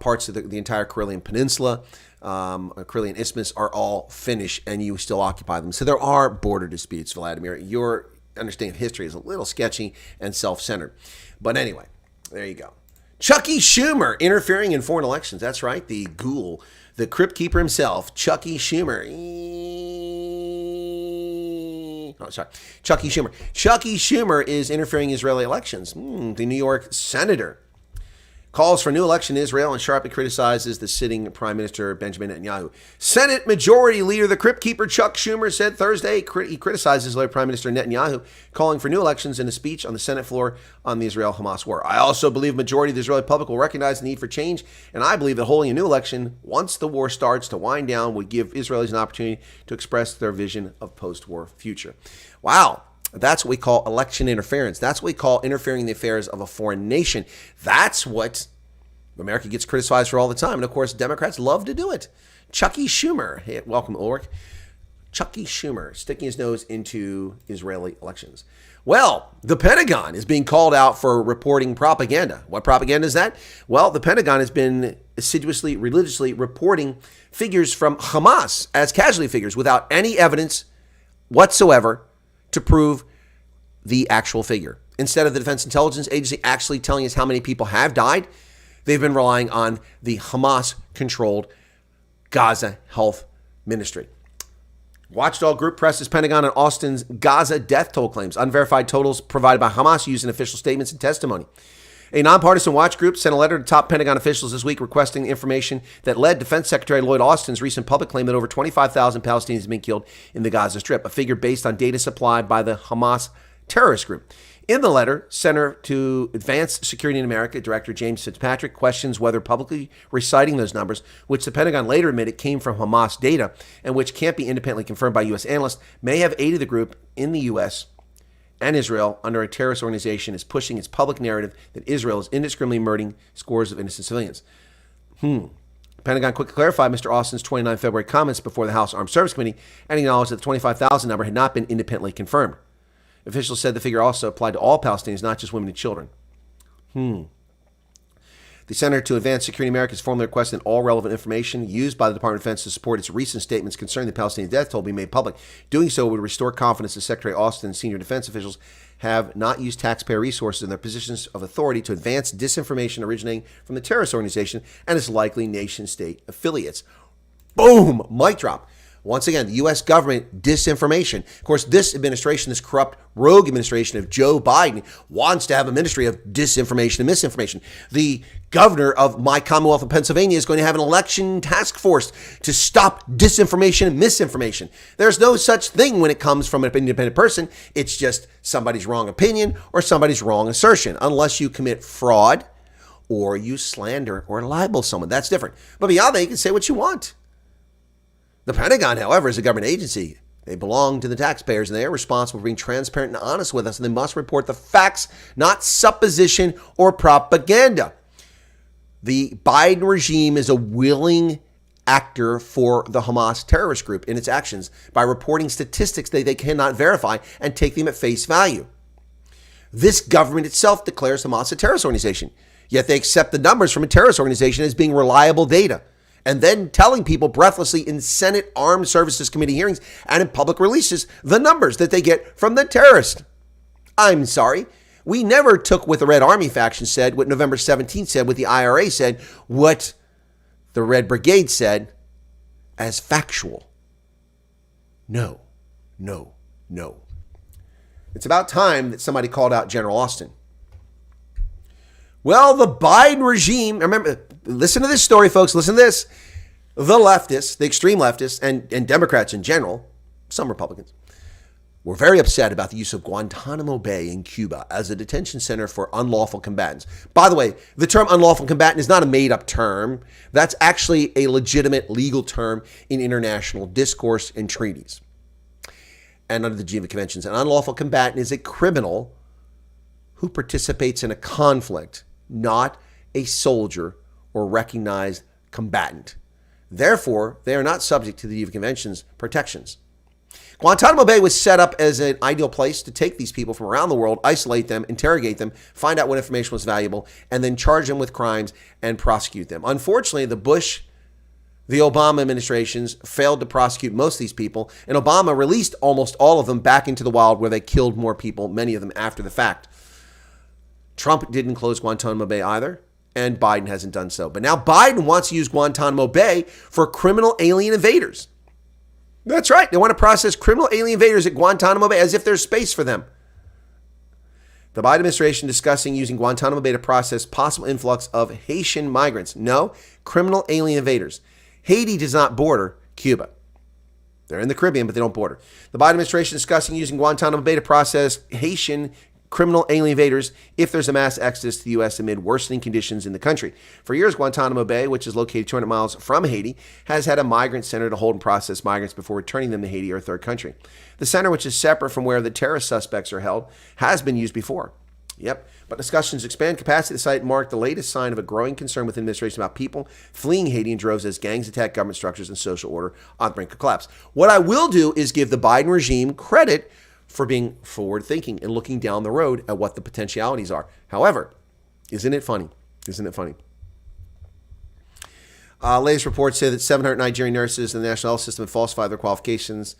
Parts of the entire Karelian Peninsula, Karelian Isthmus are all Finnish, and you still occupy them. So there are border disputes, Vladimir. Your understanding of history is a little sketchy and self-centered. But anyway, there you go. Chucky Schumer interfering in foreign elections. That's right, the ghoul, the crypt keeper himself, Chucky Schumer. Chucky Schumer. Chucky Schumer is interfering in Israeli elections. The New York senator calls for a new election in Israel and sharply criticizes the sitting Prime Minister Benjamin Netanyahu. Senate Majority Leader, the Crypt Keeper Chuck Schumer, said Thursday he criticizes Israeli Prime Minister Netanyahu, calling for new elections in a speech on the Senate floor on the Israel-Hamas war. I also believe majority of the Israeli public will recognize the need for change, and I believe that holding a new election once the war starts to wind down would give Israelis an opportunity to express their vision of post-war future. Wow. That's what we call election interference. That's what we call interfering in the affairs of a foreign nation. That's what America gets criticized for all the time. And, of course, Democrats love to do it. Chucky Schumer. Hey, welcome, Ulrich. Chucky Schumer sticking his nose into Israeli elections. Well, the Pentagon is being called out for reporting propaganda. What propaganda is that? Well, the Pentagon has been assiduously, religiously reporting figures from Hamas as casualty figures without any evidence whatsoever to prove the actual figure. Instead of the Defense Intelligence Agency actually telling us how many people have died, they've been relying on the Hamas-controlled Gaza Health Ministry. Watchdog group presses Pentagon and Austin's Gaza death toll claims. Unverified totals provided by Hamas used in official statements and testimony. A nonpartisan watch group sent a letter to top Pentagon officials this week requesting information that led Defense Secretary Lloyd Austin's recent public claim that over 25,000 Palestinians have been killed in the Gaza Strip, a figure based on data supplied by the Hamas terrorist group. In the letter, Center to Advanced Security in America Director James Fitzpatrick questions whether publicly reciting those numbers, which the Pentagon later admitted came from Hamas data and which can't be independently confirmed by U.S. analysts, may have aided the group in the U.S. and Israel under a terrorist organization is pushing its public narrative that Israel is indiscriminately murdering scores of innocent civilians. The Pentagon quickly clarified Mr. Austin's 29 February comments before the House Armed Services Committee and acknowledged that the 25,000 number had not been independently confirmed. Officials said the figure also applied to all Palestinians, not just women and children. The Center to Advance Security America has formally requested that all relevant information used by the Department of Defense to support its recent statements concerning the Palestinian death toll be made public. Doing so would restore confidence that Secretary Austin and senior defense officials have not used taxpayer resources in their positions of authority to advance disinformation originating from the terrorist organization and its likely nation-state affiliates. Boom! Mic drop. Once again, the U.S. government disinformation. Of course, this administration, this corrupt rogue administration of Joe Biden, wants to have a ministry of disinformation and misinformation. The governor of my Commonwealth of Pennsylvania is going to have an election task force to stop disinformation and misinformation. There's no such thing when it comes from an independent person. It's just somebody's wrong opinion or somebody's wrong assertion, unless you commit fraud or you slander or libel someone. That's different. But beyond that, you can say what you want. The Pentagon, however, is a government agency. They belong to the taxpayers, and they are responsible for being transparent and honest with us, and they must report the facts, not supposition or propaganda. The Biden regime is a willing actor for the Hamas terrorist group in its actions by reporting statistics that they cannot verify and take them at face value. This government itself declares Hamas a terrorist organization, yet they accept the numbers from a terrorist organization as being reliable data, and then telling people breathlessly in Senate Armed Services Committee hearings and in public releases the numbers that they get from the terrorists. I'm sorry. We never took what the Red Army faction said, what November 17th said, what the IRA said, what the Red Brigade said as factual. No, no, no. It's about time that somebody called out General Austin. Well, the Biden regime, remember, listen to this story, folks. Listen to this. The leftists, the extreme leftists, and Democrats in general, some Republicans, were very upset about the use of Guantanamo Bay in Cuba as a detention center for unlawful combatants. By the way, the term unlawful combatant is not a made-up term. That's actually a legitimate legal term in international discourse and treaties and under the Geneva Conventions. An unlawful combatant is a criminal who participates in a conflict, not a soldier or recognized combatant. Therefore, they are not subject to the Geneva Convention's protections. Guantanamo Bay was set up as an ideal place to take these people from around the world, isolate them, interrogate them, find out what information was valuable, and then charge them with crimes and prosecute them. Unfortunately, the Obama administrations failed to prosecute most of these people, and Obama released almost all of them back into the wild where they killed more people, many of them after the fact. Trump didn't close Guantanamo Bay either, and Biden hasn't done so. But now Biden wants to use Guantanamo Bay for criminal alien invaders. That's right. They want to process criminal alien invaders at Guantanamo Bay as if there's space for them. The Biden administration discussing using Guantanamo Bay to process possible influx of Haitian migrants. No, criminal alien invaders. Haiti does not border Cuba. They're in the Caribbean, but they don't border. The Biden administration discussing using Guantanamo Bay to process Haitian criminal alien invaders if there's a mass exodus to the U.S. amid worsening conditions in the country. For years, Guantanamo Bay, which is located 200 miles from Haiti, has had a migrant center to hold and process migrants before returning them to Haiti or a third country. The center, which is separate from where the terrorist suspects are held, has been used before. Yep. But discussions to expand capacity at the site mark the latest sign of a growing concern within the administration about people fleeing Haiti in droves as gangs attack government structures and social order on the brink of collapse. What I will do is give the Biden regime credit for being forward-thinking and looking down the road at what the potentialities are. However, isn't it funny? Isn't it funny? Latest reports say that 700 Nigerian nurses in the National Health System have falsified their qualifications.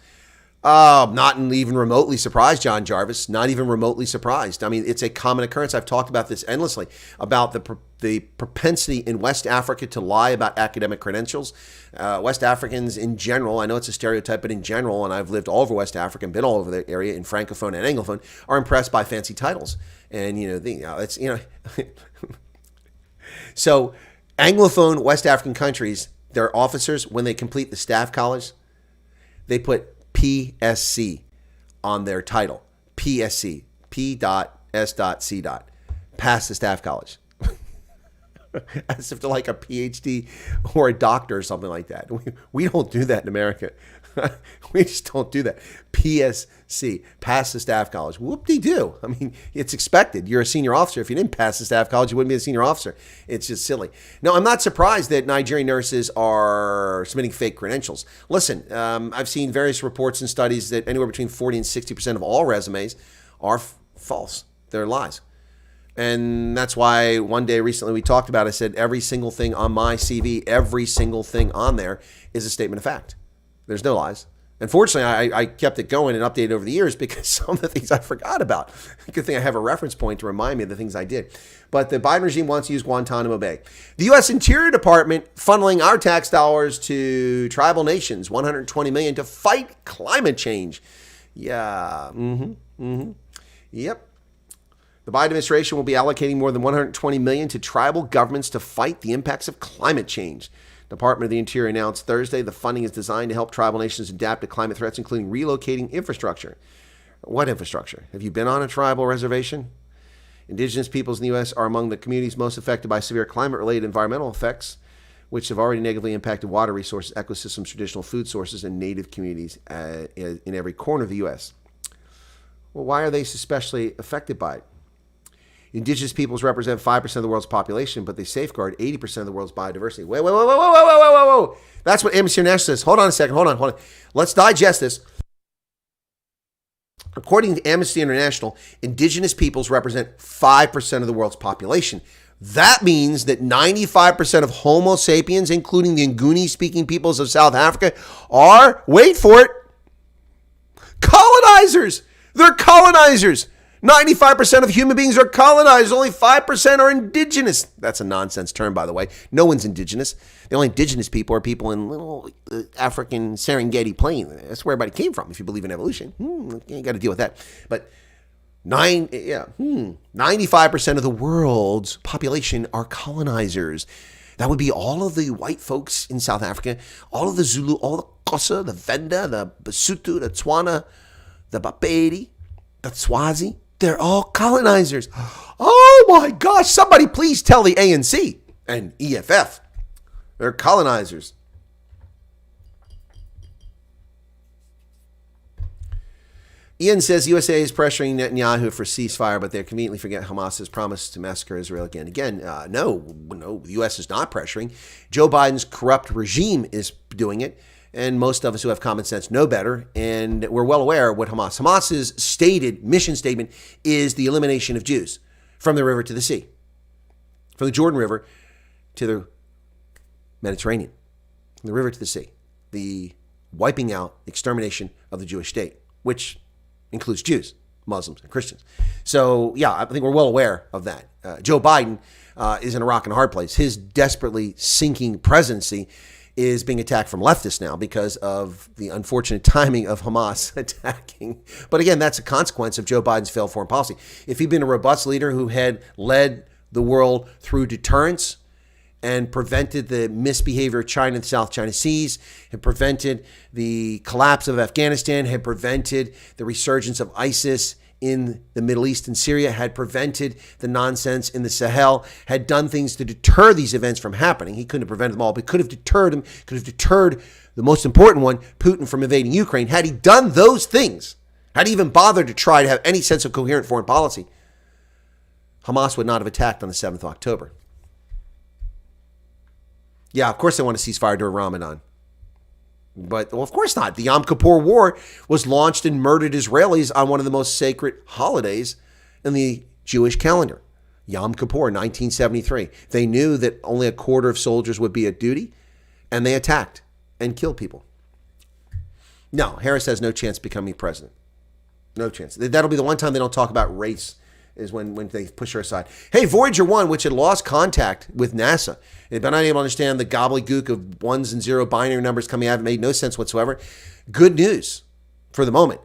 Not even remotely surprised, John Jarvis. Not even remotely surprised. I mean, it's a common occurrence. I've talked about this endlessly, about the propensity in West Africa to lie about academic credentials. West Africans in general, I know it's a stereotype, but in general, and I've lived all over West Africa and been all over the area in Francophone and Anglophone, are impressed by fancy titles. And, so Anglophone West African countries, their officers, when they complete the staff college, they put PSC on their title. PSC, P.S.C. Pass the staff college. As if they're like a PhD or a doctor or something like that. We don't do that in America. We just don't do that. PSC, pass the staff college. Whoop-de-doo. I mean, it's expected. You're a senior officer. If you didn't pass the staff college, you wouldn't be a senior officer. It's just silly. No, I'm not surprised that Nigerian nurses are submitting fake credentials. Listen, I've seen various reports and studies that anywhere between 40 and 60% of all resumes are false. They're lies. And that's why one day recently we talked about, I said every single thing on my CV, every single thing on there is a statement of fact. There's no lies. Unfortunately, I kept it going and updated over the years because some of the things I forgot about. Good thing I have a reference point to remind me of the things I did. But the Biden regime wants to use Guantanamo Bay. The U.S. Interior Department funneling our tax dollars to tribal nations, $120 million to fight climate change. Yeah. Yep. The Biden administration will be allocating more than $120 million to tribal governments to fight the impacts of climate change. Department of the Interior announced Thursday the funding is designed to help tribal nations adapt to climate threats, including relocating infrastructure. What infrastructure? Have you been on a tribal reservation? Indigenous peoples in the U.S. are among the communities most affected by severe climate-related environmental effects, which have already negatively impacted water resources, ecosystems, traditional food sources, and native communities in every corner of the U.S. Well, why are they especially affected by it? Indigenous peoples represent 5% of the world's population, but they safeguard 80% of the world's biodiversity. Whoa. That's what Amnesty International says. Hold on a second. Hold on. Let's digest this. According to Amnesty International, indigenous peoples represent 5% of the world's population. That means that 95% of Homo sapiens, including the Nguni-speaking peoples of South Africa, are, wait for it, colonizers. They're colonizers. 95% of human beings are colonized. Only 5% are indigenous. That's a nonsense term, by the way. No one's indigenous. The only indigenous people are people in little African Serengeti plain. That's where everybody came from, if you believe in evolution. You got to deal with that. But 95% of the world's population are colonizers. That would be all of the white folks in South Africa, all of the Zulu, all the Xhosa, the Venda, the Basotho, the Tshwane, the Bapedi, the Swazi. They're all colonizers. Oh my gosh, somebody please tell the ANC and EFF. They're colonizers. Ian says USA is pressuring Netanyahu for ceasefire, but they conveniently forget Hamas's promise to massacre Israel again. No, the U.S. is not pressuring. Joe Biden's corrupt regime is doing it. And most of us who have common sense know better, and we're well aware of what Hamas's stated mission statement is the elimination of Jews from the river to the sea, from the Jordan River to the Mediterranean, from the river to the sea, the wiping out, extermination of the Jewish state, which includes Jews, Muslims, and Christians. So, yeah, I think we're well aware of that. Joe Biden is in a rock and a hard place. His desperately sinking presidency is being attacked from leftists now because of the unfortunate timing of Hamas attacking. But again, that's a consequence of Joe Biden's failed foreign policy. If he'd been a robust leader who had led the world through deterrence and prevented the misbehavior of China in the South China Seas, had prevented the collapse of Afghanistan, had prevented the resurgence of ISIS in the Middle East and Syria, had prevented the nonsense in the Sahel, had done things to deter these events from happening. He couldn't have prevented them all, but could have deterred them, could have deterred the most important one, Putin, from invading Ukraine. Had he done those things, had he even bothered to try to have any sense of coherent foreign policy, Hamas would not have attacked on the 7th of October. Yeah, of course they want a ceasefire during Ramadan. But, well, of course not. The Yom Kippur War was launched and murdered Israelis on one of the most sacred holidays in the Jewish calendar, Yom Kippur, 1973. They knew that only a quarter of soldiers would be at duty, and they attacked and killed people. No, Harris has no chance of becoming president. No chance. That'll be the one time they don't talk about race, is when they push her aside. Hey, Voyager 1, which had lost contact with NASA, they've been unable to understand the gobbledygook of ones and zero binary numbers coming out. It made no sense whatsoever. Good news for the moment.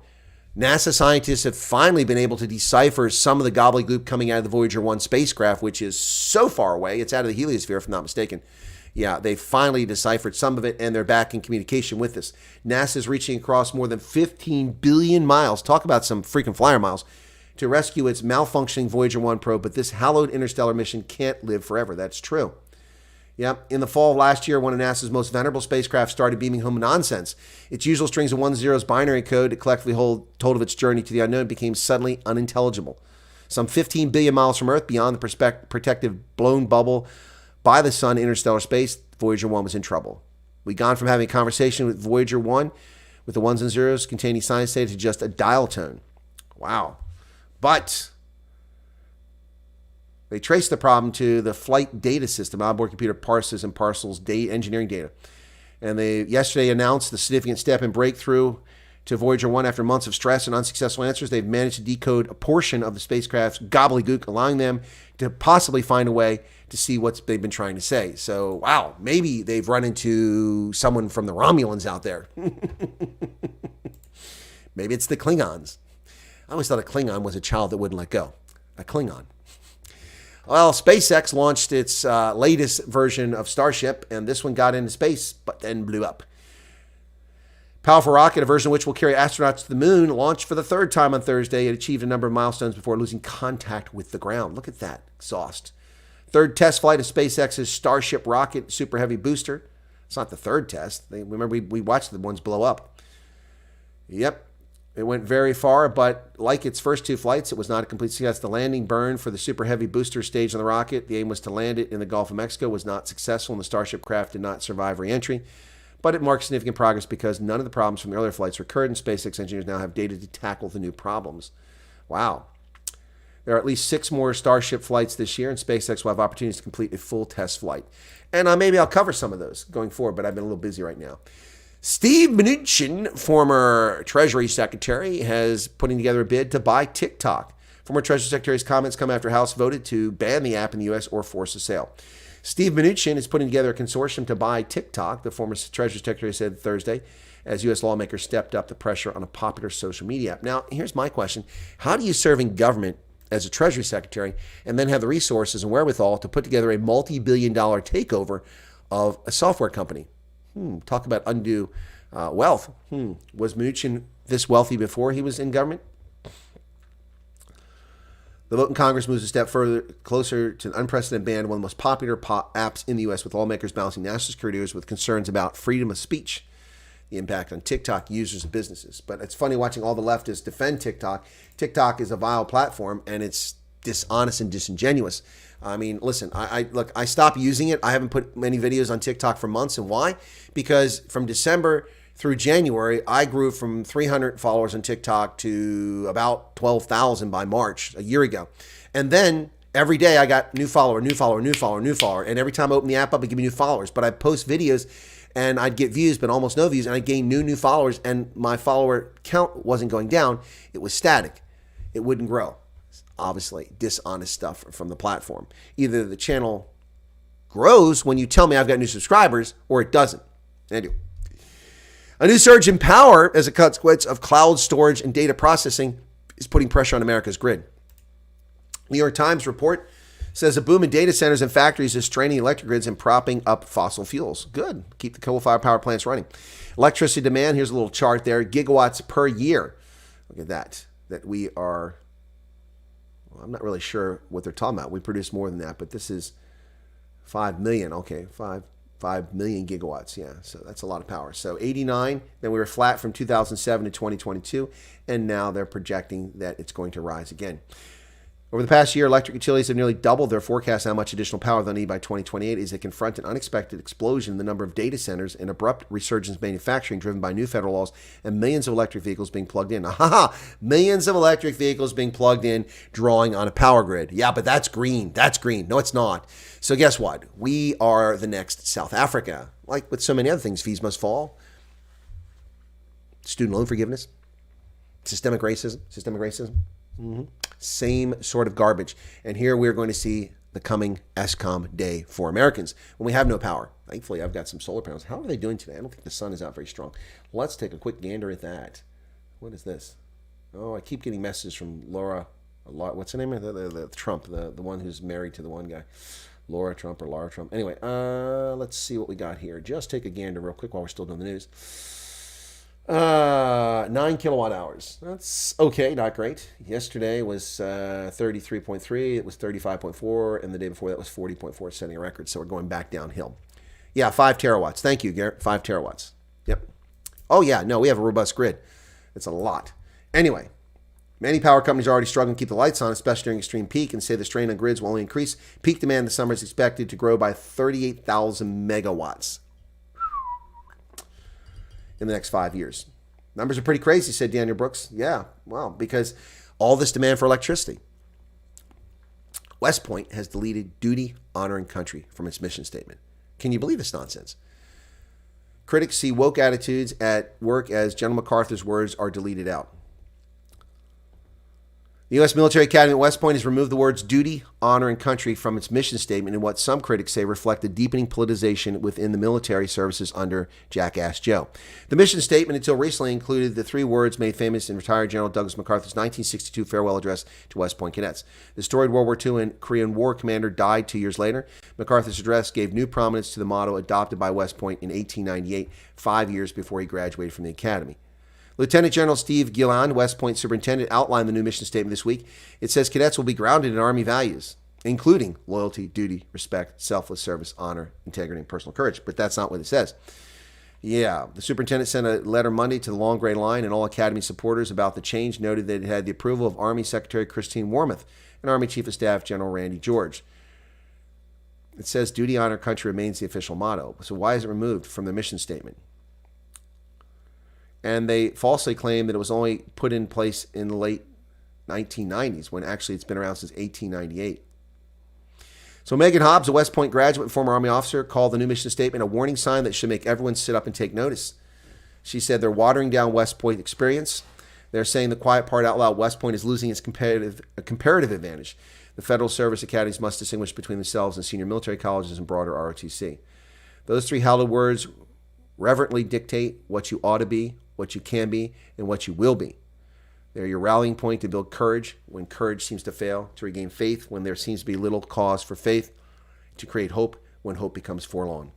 NASA scientists have finally been able to decipher some of the gobbledygook coming out of the Voyager 1 spacecraft, which is so far away. It's out of the heliosphere, if I'm not mistaken. Yeah, they finally deciphered some of it, and they're back in communication with us. NASA's reaching across more than 15 billion miles. Talk about some freaking flyer miles to rescue its malfunctioning Voyager 1 probe, but this hallowed interstellar mission can't live forever. That's true. Yep. In the fall of last year, one of NASA's most venerable spacecraft started beaming home nonsense. Its usual strings of 1 zeros binary code that collectively told of its journey to the unknown became suddenly unintelligible. Some 15 billion miles from Earth, beyond the protective blown bubble by the sun in interstellar space, Voyager 1 was in trouble. We'd gone from having a conversation with Voyager 1 with the ones and zeros containing science data to just a dial tone. Wow. But They traced the problem to the flight data system. Onboard computer parses and parcels engineering data. And they yesterday announced the significant step in breakthrough to Voyager 1 after months of stress and unsuccessful answers. They've managed to decode a portion of the spacecraft's gobbledygook, allowing them to possibly find a way to see what they've been trying to say. So, wow, maybe they've run into someone from the Romulans out there. Maybe it's the Klingons. I always thought a Klingon was a child that wouldn't let go. A Klingon. Well, SpaceX launched its latest version of Starship, and this one got into space, but then blew up. Powerful rocket, a version of which will carry astronauts to the moon, launched for the third time on Thursday. It achieved a number of milestones before losing contact with the ground. Look at that exhaust. Third test flight of SpaceX's Starship rocket Super Heavy booster. It's not the third test. Remember, we watched the ones blow up. Yep. It went very far, but like its first two flights, it was not a complete success. The landing burn for the Super Heavy booster stage on the rocket, the aim was to land it in the Gulf of Mexico, was not successful, and the Starship craft did not survive re-entry. But it marks significant progress because none of the problems from the earlier flights recurred, and SpaceX engineers now have data to tackle the new problems. Wow. There are at least 6 more Starship flights this year, and SpaceX will have opportunities to complete a full test flight. And maybe I'll cover some of those going forward, but I've been a little busy right now. Steve Mnuchin, former Treasury Secretary, has putting together a bid to buy TikTok. Former Treasury Secretary's comments come after House voted to ban the app in the U.S. or force a sale. Steve Mnuchin is putting together a consortium to buy TikTok, the former Treasury Secretary said Thursday, as U.S. lawmakers stepped up the pressure on a popular social media app. Now, here's my question. How do you serve in government as a Treasury Secretary and then have the resources and wherewithal to put together a multi-billion-dollar takeover of a software company? Talk about undue wealth. Was Mnuchin this wealthy before he was in government? The vote in Congress moves a step further closer to an unprecedented ban of one of the most popular apps in the U.S., with lawmakers balancing national security with concerns about freedom of speech, the impact on TikTok users and businesses. But it's funny watching all the leftists defend TikTok. TikTok is a vile platform, and it's dishonest and disingenuous. I mean, listen, I stopped using it. I haven't put many videos on TikTok for months. And why? Because from December through January, I grew from 300 followers on TikTok to about 12,000 by March, a year ago. And then every day I got new follower. And every time I open the app up, it give me new followers. But I post videos and I'd get views, but almost no views. And I gained new followers, and my follower count wasn't going down. It was static. It wouldn't grow. Obviously, dishonest stuff from the platform. Either the channel grows when you tell me I've got new subscribers, or it doesn't. Anyway, a new surge in power as a consequence of cloud storage and data processing is putting pressure on America's grid. New York Times report says a boom in data centers and factories is straining electric grids and propping up fossil fuels. Good. Keep the coal-fired power plants running. Electricity demand, here's a little chart there, gigawatts per year. Look at that. That we are... I'm not really sure what they're talking about. We produce more than that, but this is 5 million. Okay, 5 million gigawatts. Yeah, so that's a lot of power. So 89, then we were flat from 2007 to 2022, and now they're projecting that it's going to rise again. Over the past year, electric utilities have nearly doubled their forecast how much additional power they'll need by 2028 as they confront an unexpected explosion in the number of data centers and abrupt resurgence in manufacturing driven by new federal laws and millions of electric vehicles being plugged in. Millions of electric vehicles being plugged in, drawing on a power grid. Yeah, but that's green. That's green. No, it's not. So guess what? We are the next South Africa. Like with so many other things, fees must fall. Student loan forgiveness. Systemic racism. Mm-hmm. Same sort of garbage. And here we're going to see the coming ESCOM day for Americans when we have no power. Thankfully, I've got some solar panels. How are they doing today? I don't think the sun is out very strong. Let's take a quick gander at that. What is this? Oh, I keep getting messages from Laura. What's her name? The Trump, the one who's married to the one guy. Laura Trump or Lara Trump. Anyway, let's see what we got here. Just take a gander real quick while we're still doing the news. 9 kilowatt hours. That's okay, not great. Yesterday was 33.3. It was 35.4, and the day before that was 40.4, setting a record. So we're going back downhill. Yeah, 5 terawatts. Thank you, Garrett. 5 terawatts. Yep. Oh yeah, no, we have a robust grid. It's a lot. Anyway, many power companies are already struggling to keep the lights on, especially during extreme peak, and say the strain on grids will only increase. Peak demand this summer is expected to grow by 38,000 megawatts in the next 5 years. Numbers are pretty crazy, said Daniel Brooks. Yeah, well, because all this demand for electricity. West Point has deleted duty, honor, and country from its mission statement. Can you believe this nonsense? Critics see woke attitudes at work as General MacArthur's words are deleted out. The U.S. Military Academy at West Point has removed the words duty, honor, and country from its mission statement in what some critics say reflect a deepening politicization within the military services under Jackass Joe. The mission statement until recently included the three words made famous in retired General Douglas MacArthur's 1962 farewell address to West Point cadets. The storied World War II and Korean War commander died 2 years later. MacArthur's address gave new prominence to the motto adopted by West Point in 1898, 5 years before he graduated from the academy. Lieutenant General Steve Gillan, West Point superintendent, outlined the new mission statement this week. It says cadets will be grounded in Army values, including loyalty, duty, respect, selfless service, honor, integrity, and personal courage. But that's not what it says. Yeah, the superintendent sent a letter Monday to the Long Gray Line and all Academy supporters about the change, noted that it had the approval of Army Secretary Christine Wormuth and Army Chief of Staff General Randy George. It says duty, honor, country remains the official motto. So why is it removed from the mission statement? And they falsely claim that it was only put in place in the late 1990s, when actually it's been around since 1898. So Megan Hobbs, a West Point graduate and former Army officer, called the new mission statement a warning sign that should make everyone sit up and take notice. She said they're watering down West Point experience. They're saying the quiet part out loud. West Point is losing its comparative advantage. The Federal Service Academies must distinguish between themselves and senior military colleges and broader ROTC. Those three hallowed words reverently dictate what you ought to be, what you can be, and what you will be. They're your rallying point to build courage when courage seems to fail, to regain faith when there seems to be little cause for faith, to create hope when hope becomes forlorn.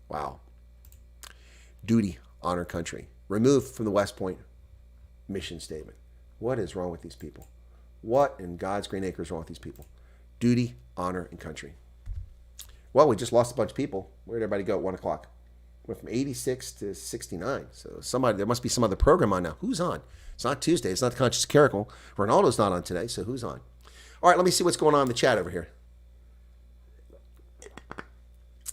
Wow. Duty, honor, country. Removed from the West Point mission statement. What is wrong with these people? What in God's green acres is wrong with these people? Duty, honor, and country. Well, we just lost a bunch of people. Where did everybody go at 1 o'clock? Went from 86 to 69. So there must be some other program on now. Who's on? It's not Tuesday. It's not the Conscious Clerical. Ronaldo's not on today, so who's on? All right, let me see what's going on in the chat over here.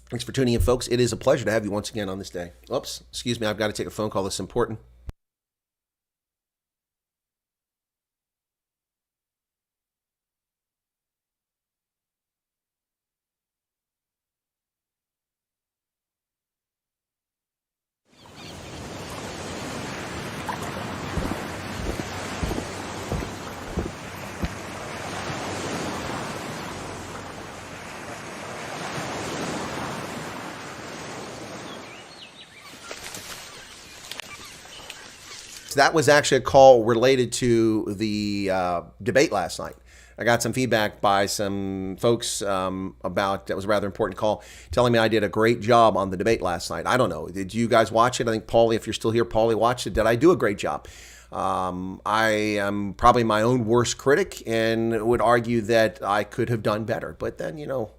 Thanks for tuning in, folks. It is a pleasure to have you once again on this day. Oops, excuse me. I've got to take a phone call. This is important. That was actually a call related to the debate last night. I got some feedback by some folks about, that was a rather important call, telling me I did a great job on the debate last night. I don't know. Did you guys watch it? I think Paulie, if you're still here, Paulie watched it. Did I do a great job? I am probably my own worst critic and would argue that I could have done better. But then,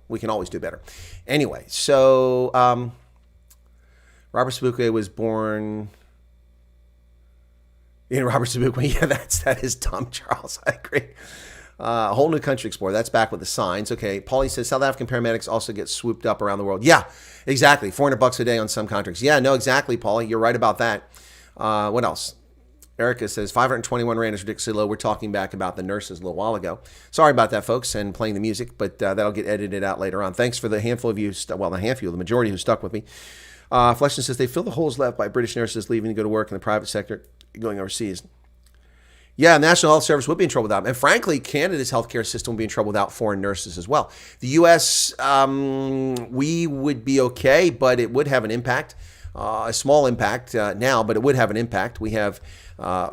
we can always do better. Anyway, so Robert Spookway was born... In Robert Sabukwe, yeah, that is dumb, Charles. I agree. A whole new country explorer. That's back with the signs. Okay, Paulie says South African paramedics also get swooped up around the world. Yeah, exactly. $400 a day on some contracts. Yeah, no, exactly, Paulie. You're right about that. What else? Erica says 521 rand is ridiculously low. We're talking back about the nurses a little while ago. Sorry about that, folks, and playing the music, but that'll get edited out later on. Thanks for the handful of you, the majority who stuck with me. Fleshton says they fill the holes left by British nurses leaving to go to work in the private sector, going overseas. Yeah, National Health Service would be in trouble without them. And frankly, Canada's healthcare system would be in trouble without foreign nurses as well. The U.S., we would be okay, but it would have an impact, a small impact now, but it would have an impact. We have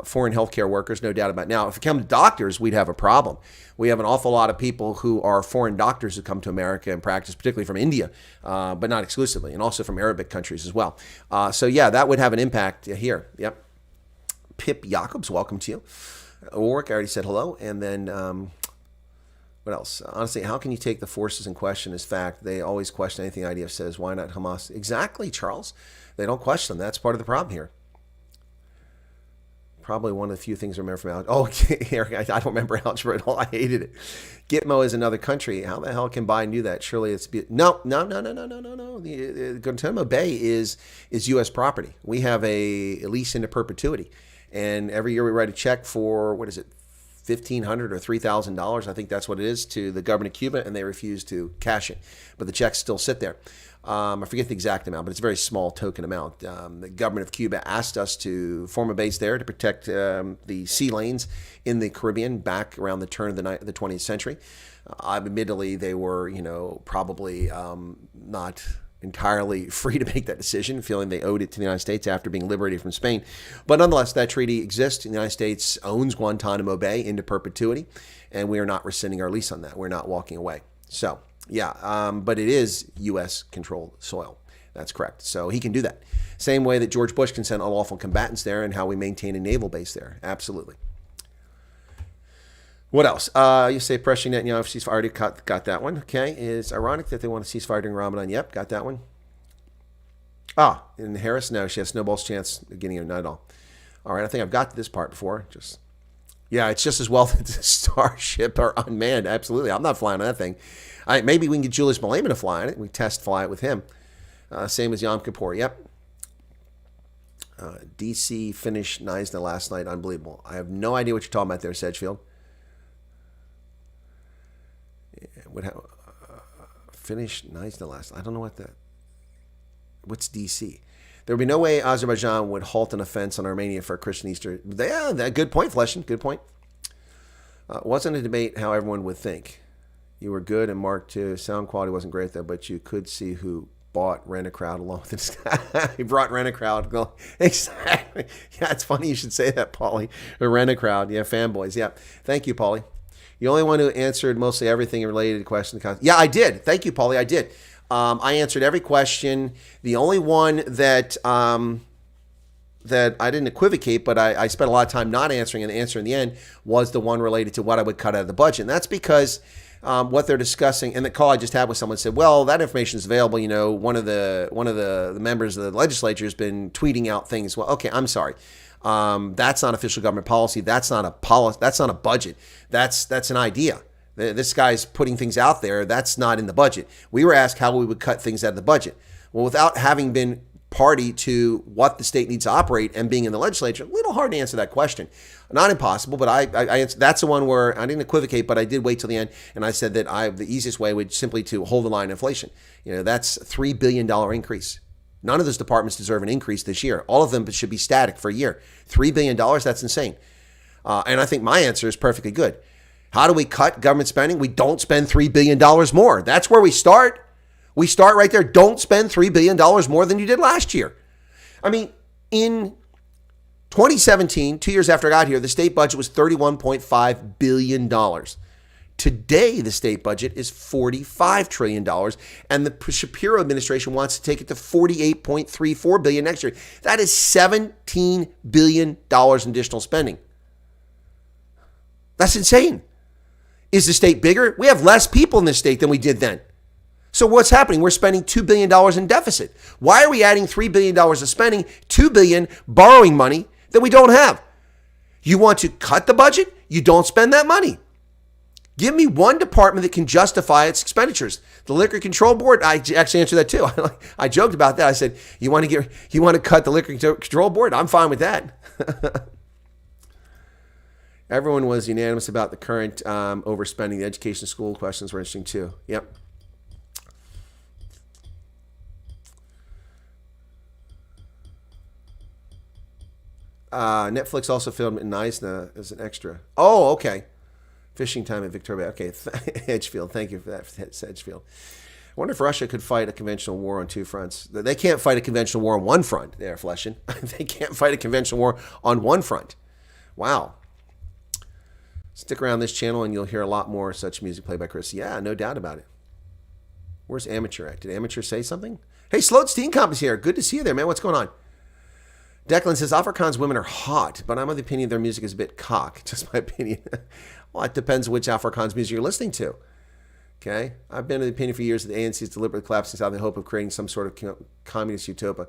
foreign healthcare workers, no doubt about it. Now, if it comes to doctors, we'd have a problem. We have an awful lot of people who are foreign doctors who come to America and practice, particularly from India, but not exclusively, and also from Arabic countries as well. So yeah, that would have an impact here. Yep. Pip Jacobs, welcome to you. Warwick, I already said hello. And then what else? Honestly, how can you take the forces in question as fact? They always question anything IDF says. Why not Hamas? Exactly, Charles. They don't question them. That's part of the problem here. Probably one of the few things I remember from algebra. Oh, Eric, I don't remember algebra at all. I hated it. Gitmo is another country. How the hell can Biden do that? Surely it's... No. The Guantanamo Bay is U.S. property. We have a lease into perpetuity. And every year we write a check for, $1,500 or $3,000. I think that's what it is to the government of Cuba, and they refuse to cash it. But the checks still sit there. I forget the exact amount, but it's a very small token amount. The government of Cuba asked us to form a base there to protect the sea lanes in the Caribbean back around the turn of the 20th century. Admittedly, they were, probably not entirely free to make that decision, feeling they owed it to the United States after being liberated from Spain. But nonetheless, that treaty exists. The United States owns Guantanamo Bay into perpetuity, and we are not rescinding our lease on that. We're not walking away. So, yeah, but it is U.S.-controlled soil. That's correct. So he can do that. Same way that George Bush can send unlawful combatants there and how we maintain a naval base there. Absolutely. What else? You say pressuring Netanyahu for ceasefire. Already got that one. Okay. It's ironic that they want a ceasefire during Ramadan. Yep, got that one. And Harris? No, she has snowball's chance of getting it. Not at all. All right, I think I've got to this part before. It's just as well that the Starship are unmanned. Absolutely. I'm not flying on that thing. Maybe we can get Julius Malema to fly on it. We fly it with him. Same as Yom Kippur. Yep. DC finished Neisner last night. Unbelievable. I have no idea what you're talking about there, Sedgefield. Finished Neisner last night. I don't know what's DC? There would be no way Azerbaijan would halt an offense on Armenia for a Christian Easter. Yeah, good point, Fleshin. Good point. Wasn't a debate how everyone would think. You were good and Mark too. Sound quality wasn't great though, but you could see who bought Rent a Crowd along with this guy. He brought Rent a Crowd. Exactly. Yeah, it's funny you should say that, Paulie. Rent a Crowd. Yeah, fanboys. Yeah. Thank you, Paulie. The only one who answered mostly everything related to questions. Yeah, I did. Thank you, Paulie. I did. I answered every question. The only one that I didn't equivocate, but I spent a lot of time not answering and the answer in the end was the one related to what I would cut out of the budget. And that's because what they're discussing, and the call I just had with someone said, well, that information is available. One of the members of the legislature has been tweeting out things. Well, okay, I'm sorry. That's not official government policy. That's not a policy. That's not a budget. That's an idea. This guy's putting things out there. That's not in the budget. We were asked how we would cut things out of the budget. Well, without having been party to what the state needs to operate and being in the legislature, a little hard to answer that question. Not impossible, but I answered, that's the one where I didn't equivocate, but I did wait till the end, and I said that the easiest way would simply to hold the line of inflation. That's a $3 billion increase. None of those departments deserve an increase this year. All of them should be static for a year. $3 billion, that's insane. And I think my answer is perfectly good. How do we cut government spending? We don't spend $3 billion more. That's where we start. We start right there. Don't spend $3 billion more than you did last year. I mean, in 2017, 2 years after I got here, the state budget was $31.5 billion. Today, the state budget is $45 trillion, and the Shapiro administration wants to take it to $48.34 billion next year. That is $17 billion in additional spending. That's insane. Is the state bigger? We have less people in this state than we did then. So what's happening? We're spending $2 billion in deficit. Why are we adding $3 billion of spending, $2 billion borrowing money that we don't have? You want to cut the budget? You don't spend that money. Give me one department that can justify its expenditures. The Liquor Control Board, I actually answered that too. I joked about that. I said, you want to cut the Liquor Control Board? I'm fine with that. Everyone was unanimous about the current overspending. The education school questions were interesting too. Yep. Netflix also filmed in Neisner as an extra. Oh, okay. Fishing time at Victoria. Okay, Edgefield. Thank you for that, Edgefield. I wonder if Russia could fight a conventional war on two fronts. They can't fight a conventional war on one front. There, Fleshin. They can't fight a conventional war on one front. Wow. Stick around this channel and you'll hear a lot more such music played by Chris. Yeah, no doubt about it. Where's Amateur at? Did Amateur say something? Hey, Sloat Steenkamp is here. Good to see you there, man. What's going on? Declan says, Afrikaans women are hot, but I'm of the opinion their music is a bit cock. Just my opinion. Well, it depends which Afrikaans music you're listening to. Okay? I've been of the opinion for years that the ANC is deliberately collapsing south in the hope of creating some sort of communist utopia.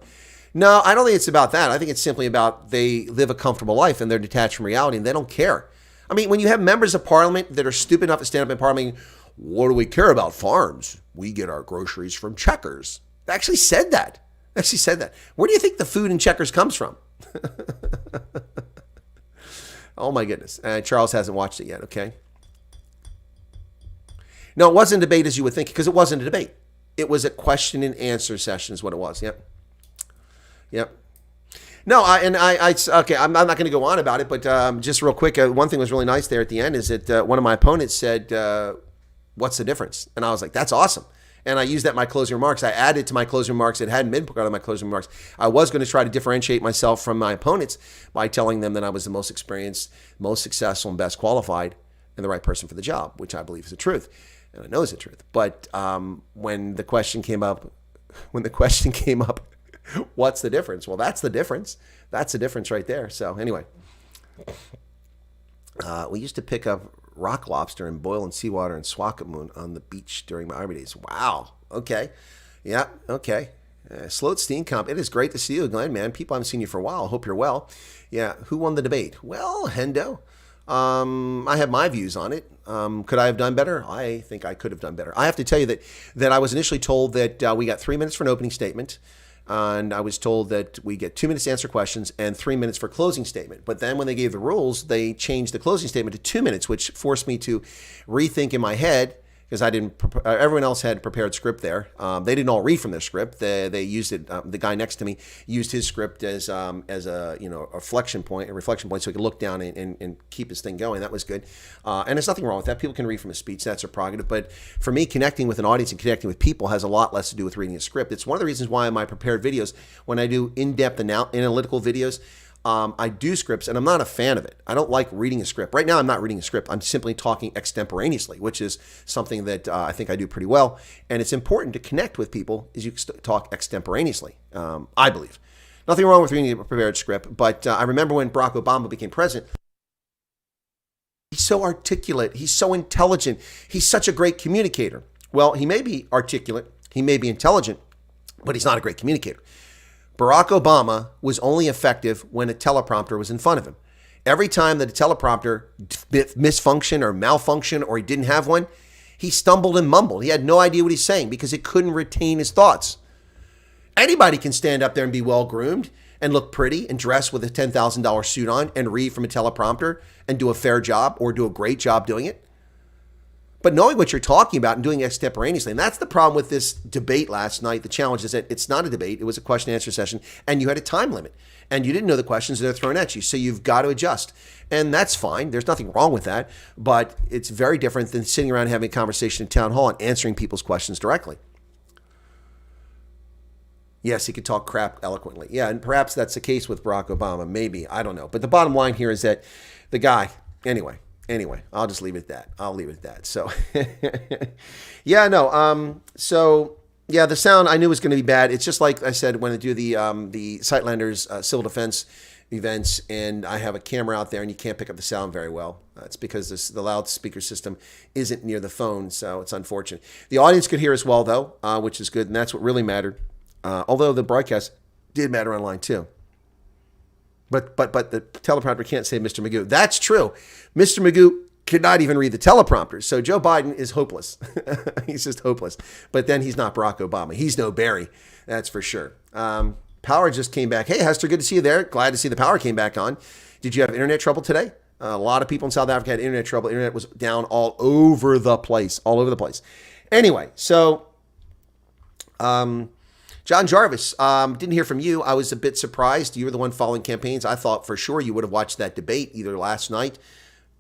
No, I don't think it's about that. I think it's simply about they live a comfortable life and they're detached from reality and they don't care. I mean, when you have members of parliament that are stupid enough to stand up in parliament, what do we care about farms? We get our groceries from Checkers. They actually said that. Where do you think the food in Checkers comes from? Oh my goodness. Charles hasn't watched it yet, okay? No, it wasn't a debate as you would think, because it wasn't a debate. It was a question and answer session is what it was. Yep. No, okay, I'm not going to go on about it, but just real quick, one thing was really nice there at the end is that one of my opponents said, what's the difference? And I was like, that's awesome. And I used that in my closing remarks. I added to my closing remarks. It hadn't been part of my closing remarks. I was going to try to differentiate myself from my opponents by telling them that I was the most experienced, most successful, and best qualified, and the right person for the job, which I believe is the truth. And I know is the truth. But when the question came up, what's the difference? Well, that's the difference. That's the difference right there. So anyway, we used to pick up rock lobster and boil in seawater in Swakopmund on the beach during my Army days. Wow. Okay. Yeah. Okay. Sloat Steenkamp, it is great to see you, Glenn, man. People haven't seen you for a while. Hope you're well. Yeah. Who won the debate? Well, Hendo. I have my views on it. Could I have done better? I think I could have done better. I have to tell you that I was initially told that we got 3 minutes for an opening statement. And I was told that we get 2 minutes to answer questions and 3 minutes for closing statement. But then when they gave the rules, they changed the closing statement to 2 minutes, which forced me to rethink in my head, because I didn't. Everyone else had prepared script there. They didn't all read from their script. They used it. The guy next to me used his script as a a reflection point, so he could look down and keep his thing going. That was good. And there's nothing wrong with that. People can read from a speech. That's their prerogative. But for me, connecting with an audience and connecting with people has a lot less to do with reading a script. It's one of the reasons why in my prepared videos, when I do in-depth analytical videos, I do scripts, and I'm not a fan of it. I don't like reading a script. Right now, I'm not reading a script. I'm simply talking extemporaneously, which is something that I think I do pretty well. And it's important to connect with people as you talk extemporaneously, I believe. Nothing wrong with reading a prepared script, but I remember when Barack Obama became president, he's so articulate, he's so intelligent, he's such a great communicator. Well, he may be articulate, he may be intelligent, but he's not a great communicator. Barack Obama was only effective when a teleprompter was in front of him. Every time that a teleprompter misfunctioned or malfunctioned or he didn't have one, he stumbled and mumbled. He had no idea what he's saying because it couldn't retain his thoughts. Anybody can stand up there and be well-groomed and look pretty and dress with a $10,000 suit on and read from a teleprompter and do a fair job or do a great job doing it. But knowing what you're talking about and doing it extemporaneously, and that's the problem with this debate last night. The challenge is that it's not a debate. It was a question and answer session, and you had a time limit. And you didn't know the questions that are thrown at you, so you've got to adjust. And that's fine. There's nothing wrong with that. But it's very different than sitting around having a conversation in town hall and answering people's questions directly. Yes, he could talk crap eloquently. Yeah, and perhaps that's the case with Barack Obama. Maybe. I don't know. But the bottom line here is that the guy, anyway, I'll just leave it at that. So, yeah, no. So, yeah, the sound I knew was going to be bad. It's just like I said when I do the Sightlanders civil defense events, and I have a camera out there, and you can't pick up the sound very well. It's because the loudspeaker system isn't near the phone, so it's unfortunate. The audience could hear us well, though, which is good, and that's what really mattered. Although the broadcast did matter online too. But the teleprompter can't say Mr. Magoo. That's true. Mr. Magoo could not even read the teleprompter. So Joe Biden is hopeless. He's just hopeless. But then he's not Barack Obama. He's no Barry. That's for sure. Power just came back. Hey, Hester, good to see you there. Glad to see the power came back on. Did you have internet trouble today? A lot of people in South Africa had internet trouble. Internet was down all over the place. Anyway, so John Jarvis, didn't hear from you. I was a bit surprised. You were the one following campaigns. I thought for sure you would have watched that debate either last night,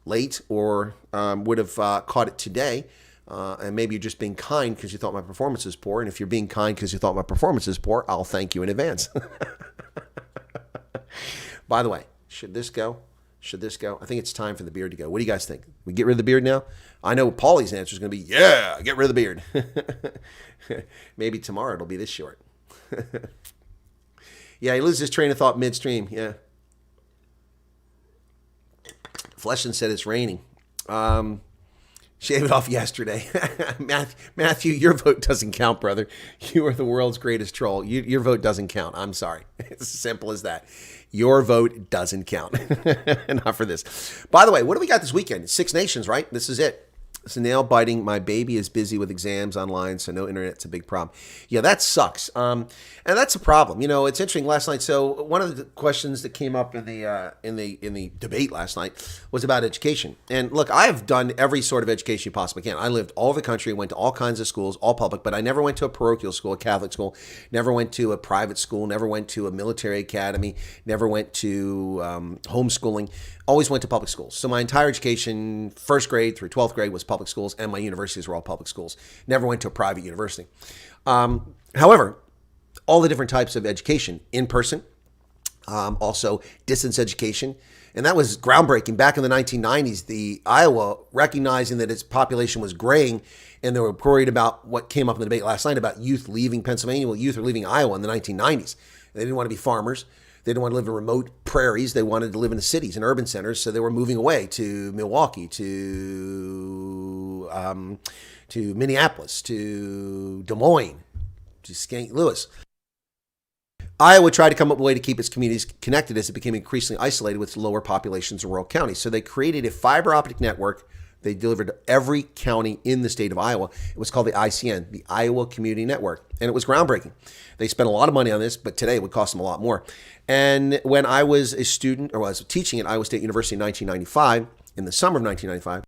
late, or would have caught it today. And maybe you're just being kind because you thought my performance was poor. And if you're being kind because you thought my performance is poor, I'll thank you in advance. By the way, should this go? I think it's time for the beard to go. What do you guys think? We get rid of the beard now? I know Paulie's answer is going to be, yeah, get rid of the beard. Maybe tomorrow it'll be this short. Yeah, he loses his train of thought midstream. Yeah. Fleshton said it's raining. Shave it off yesterday. Matthew, your vote doesn't count, brother. You are the world's greatest troll. Your vote doesn't count. I'm sorry. It's as simple as that. Your vote doesn't count. Not for this. By the way, what do we got this weekend? Six Nations, right? This is it. It's nail biting. My baby is busy with exams online, so no internet's a big problem. Yeah, that sucks. And that's a problem. You know, it's interesting. Last night, so one of the questions that came up in the debate last night was about education. And look, I have done every sort of education you possibly can. I lived all over the country, went to all kinds of schools, all public, but I never went to a parochial school, a Catholic school. Never went to a private school. Never went to a military academy. Never went to homeschooling. Always went to public schools. So my entire education, first grade through 12th grade, was public schools, and my universities were all public schools. Never went to a private university. However, all the different types of education, in person, also distance education, and that was groundbreaking. Back in the 1990s, the Iowa, recognizing that its population was graying, and they were worried about what came up in the debate last night about youth leaving Pennsylvania. Well, youth are leaving Iowa in the 1990s. They didn't want to be farmers. They didn't want to live in remote prairies. They wanted to live in the cities and urban centers. So they were moving away to Milwaukee, to Minneapolis, to Des Moines, to St. Louis. Iowa tried to come up with a way to keep its communities connected as it became increasingly isolated with lower populations in rural counties. So they created a fiber optic network they delivered to every county in the state of Iowa. It was called the ICN, the Iowa Community Network, and it was groundbreaking. They spent a lot of money on this, but today it would cost them a lot more. And when I was a student, or I was teaching at Iowa State University in 1995, in the summer of 1995,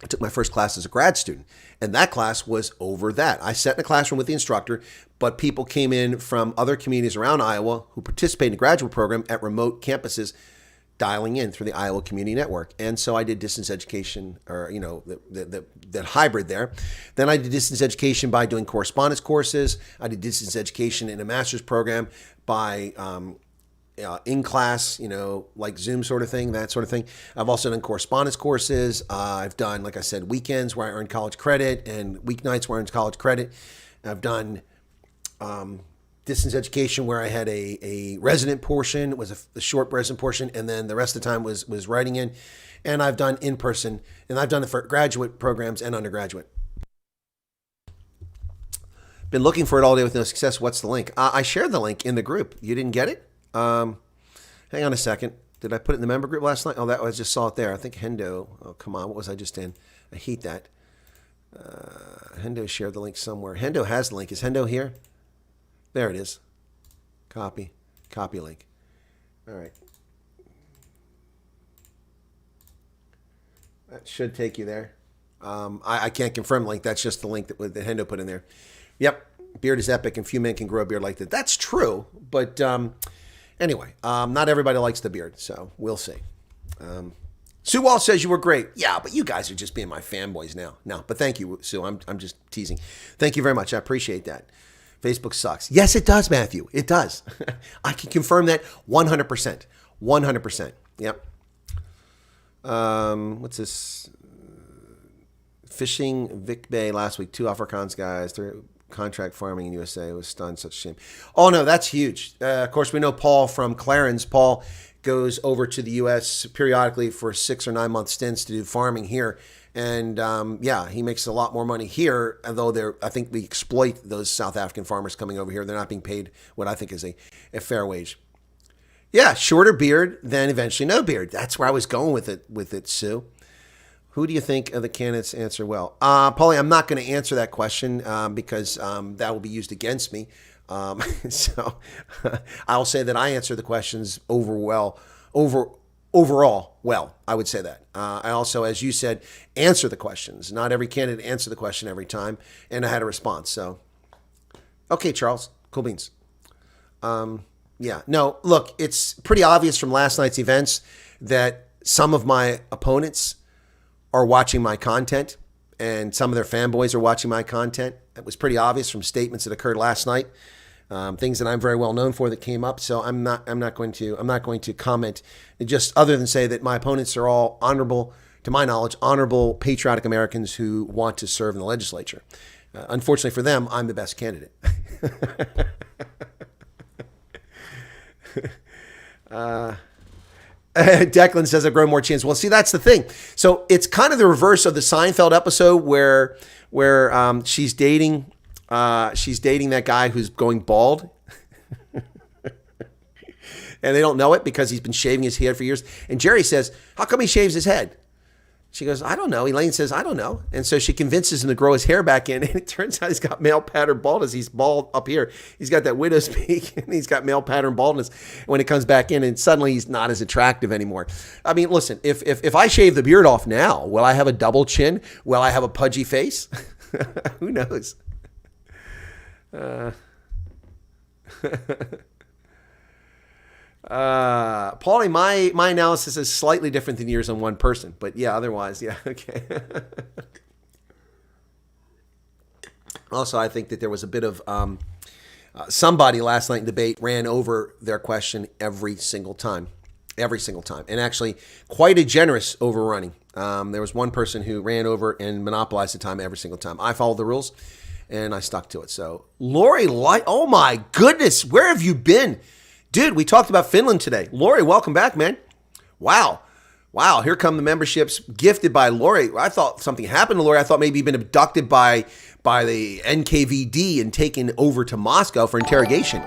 I took my first class as a grad student, and that class was over that. I sat in a classroom with the instructor, but people came in from other communities around Iowa who participated in the graduate program at remote campuses, dialing in through the Iowa Community Network. And so I did distance education, or, you know, that hybrid there. Then I did distance education by doing correspondence courses. I did distance education in a master's program by in class, you know, like Zoom sort of thing, that sort of thing. I've also done correspondence courses. I've done, like I said, weekends where I earned college credit and weeknights where I earned college credit. I've done distance education where I had a resident portion, it was a short resident portion, and then the rest of the time was writing in. And I've done in-person, and I've done it for graduate programs and undergraduate. Been looking for it all day with no success. What's the link? I shared the link in the group. You didn't get it? Hang on a second. Did I put it in the member group last night? Oh, I just saw it there. I think Hendo. Oh, come on. What was I just in? I hate that. Hendo shared the link somewhere. Hendo has the link. Is Hendo here? There it is. Copy link. All right. That should take you there. I can't confirm the link. That's just the link that Hendo put in there. Yep. Beard is epic and few men can grow a beard like that. That's true. But anyway, not everybody likes the beard. So we'll see. Sue Wall says you were great. Yeah, but you guys are just being my fanboys now. No, but thank you, Sue. I'm just teasing. Thank you very much. I appreciate that. Facebook sucks. Yes, it does, Matthew. It does. I can confirm that 100%. 100%. Yep. What's this? Fishing Vic Bay last week. 2 Afrikaans guys. 3 contract farming in USA. It was stunned. Such a shame. Oh, no, that's huge. Of course, we know Paul from Clarence. Paul goes over to the U.S. periodically for 6 or 9 month stints to do farming here. And yeah, he makes a lot more money here, although I think we exploit those South African farmers coming over here. They're not being paid what I think is a fair wage. Yeah, shorter beard, then eventually no beard. That's where I was going with it, Sue. Who do you think of the candidates answer well? Paulie, I'm not going to answer that question because that will be used against me. So I'll say that I answer the questions overall well. I would say that. I also, as you said, answer the questions. Not every candidate answer the question every time, and I had a response. So, okay, Charles, cool beans. Yeah, no, look, it's pretty obvious from last night's events that some of my opponents are watching my content, and some of their fanboys are watching my content. It was pretty obvious from statements that occurred last night. Things that I'm very well known for that came up. So I'm not going to comment, just other than say that my opponents are all honorable, to my knowledge, honorable, patriotic Americans who want to serve in the legislature. Unfortunately for them, I'm the best candidate. Declan says I've grown more chins. Well, see, that's the thing. So it's kind of the reverse of the Seinfeld episode where she's dating that guy who's going bald. And they don't know it because he's been shaving his head for years. And Jerry says, how come he shaves his head? She goes, I don't know. Elaine says, I don't know. And so she convinces him to grow his hair back in. And it turns out he's got male pattern baldness. He's bald up here. He's got that widow's peak, and he's got male pattern baldness when it comes back in. And suddenly he's not as attractive anymore. I mean, listen, if I shave the beard off now, will I have a double chin? Will I have a pudgy face? Who knows? Paulie, my analysis is slightly different than yours on one person, but yeah, otherwise, yeah, okay. Also, I think that there was a bit of somebody last night in debate ran over their question every single time, and actually quite a generous overrunning. There was one person who ran over and monopolized the time every single time. I followed the rules, and I stuck to it. So, Lori, oh my goodness, where have you been? Dude, we talked about Finland today. Lori, welcome back, man. Wow, here come the memberships gifted by Lori. I thought something happened to Lori. I thought maybe he'd been abducted by the NKVD and taken over to Moscow for interrogation.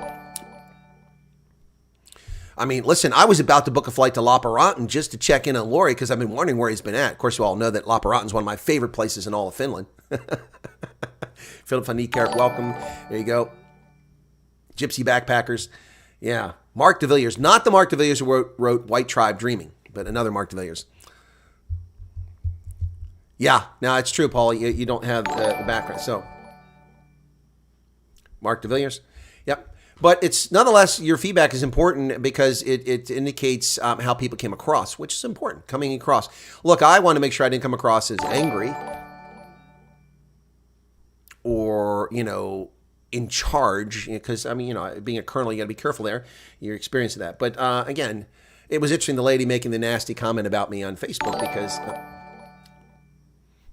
I mean, listen, I was about to book a flight to Lappeenranta just to check in on Lori because I've been wondering where he's been at. Of course, you all know that Lappeenranta is one of my favorite places in all of Finland. Philip van Niekerk, welcome. There you go. Gypsy Backpackers. Yeah. Mark de Villiers. Not the Mark de Villiers who wrote White Tribe Dreaming, but another Mark de Villiers. Yeah. No, it's true, Paul. You don't have the background. So, Mark de Villiers. Yep. But it's nonetheless, your feedback is important because it indicates how people came across, which is important, coming across. Look, I want to make sure I didn't come across as angry or, in charge, because, I mean, being a colonel, you got to be careful there. You're experiencing that. But again, it was interesting, the lady making the nasty comment about me on Facebook because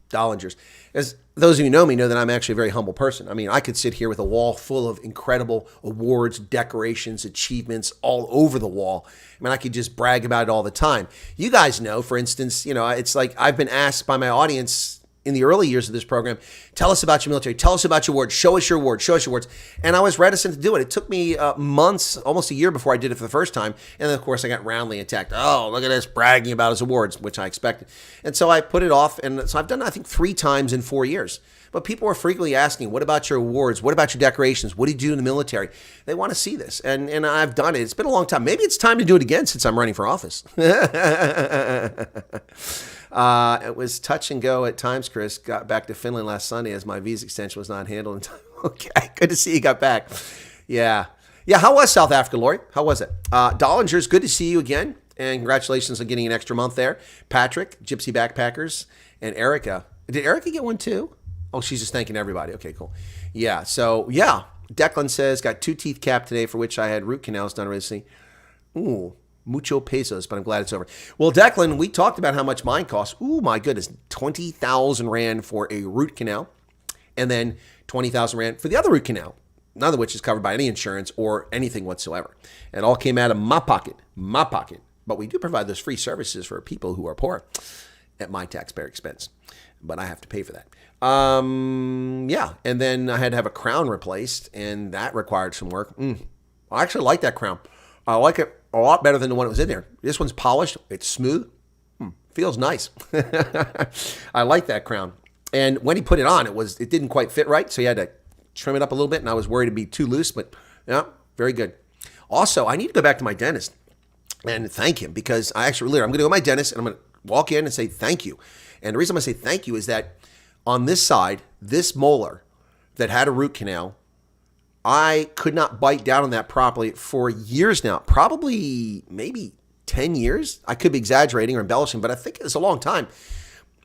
Dollingers. As those of you who know me know that I'm actually a very humble person. I mean, I could sit here with a wall full of incredible awards, decorations, achievements all over the wall. I mean, I could just brag about it all the time. You guys know, for instance, it's like I've been asked by my audience in the early years of this program, tell us about your military, tell us about your awards, show us your awards, show us your awards. And I was reticent to do it. It took me months, almost a year before I did it for the first time. And then, of course, I got roundly attacked. Oh, look at this, bragging about his awards, which I expected. And so I put it off. And so I've done it, I think, 3 times in 4 years. But people are frequently asking, what about your awards? What about your decorations? What do you do in the military? They want to see this. And I've done it. It's been a long time. Maybe it's time to do it again since I'm running for office. It was touch and go at times, Chris. Got back to Finland last Sunday as my visa extension was not handled in time. Okay, good to see you got back. Yeah. How was South Africa, Lori? How was it? Dollingers, good to see you again. And congratulations on getting an extra month there. Patrick, Gypsy Backpackers, and Erica. Did Erica get one too? Oh, she's just thanking everybody. Okay, cool. Yeah, so, yeah. Declan says, got 2 teeth capped today for which I had root canals done recently. Ooh, mucho pesos, but I'm glad it's over. Well, Declan, we talked about how much mine costs. Ooh, my goodness, 20,000 Rand for a root canal, and then 20,000 Rand for the other root canal, none of which is covered by any insurance or anything whatsoever. It all came out of my pocket. But we do provide those free services for people who are poor at my taxpayer expense. But I have to pay for that. Yeah, and then I had to have a crown replaced, and that required some work. I actually like that crown. I like it a lot better than the one that was in there. This one's polished. It's smooth. Feels nice. I like that crown. And when he put it on, it didn't quite fit right, so he had to trim it up a little bit, and I was worried it'd be too loose, but yeah, very good. Also, I need to go back to my dentist and thank him because I'm going to go to my dentist, and I'm going to walk in and say thank you. And the reason I'm going to say thank you is that on this side, this molar that had a root canal, I could not bite down on that properly for years now, probably maybe 10 years. I could be exaggerating or embellishing, but I think it's a long time.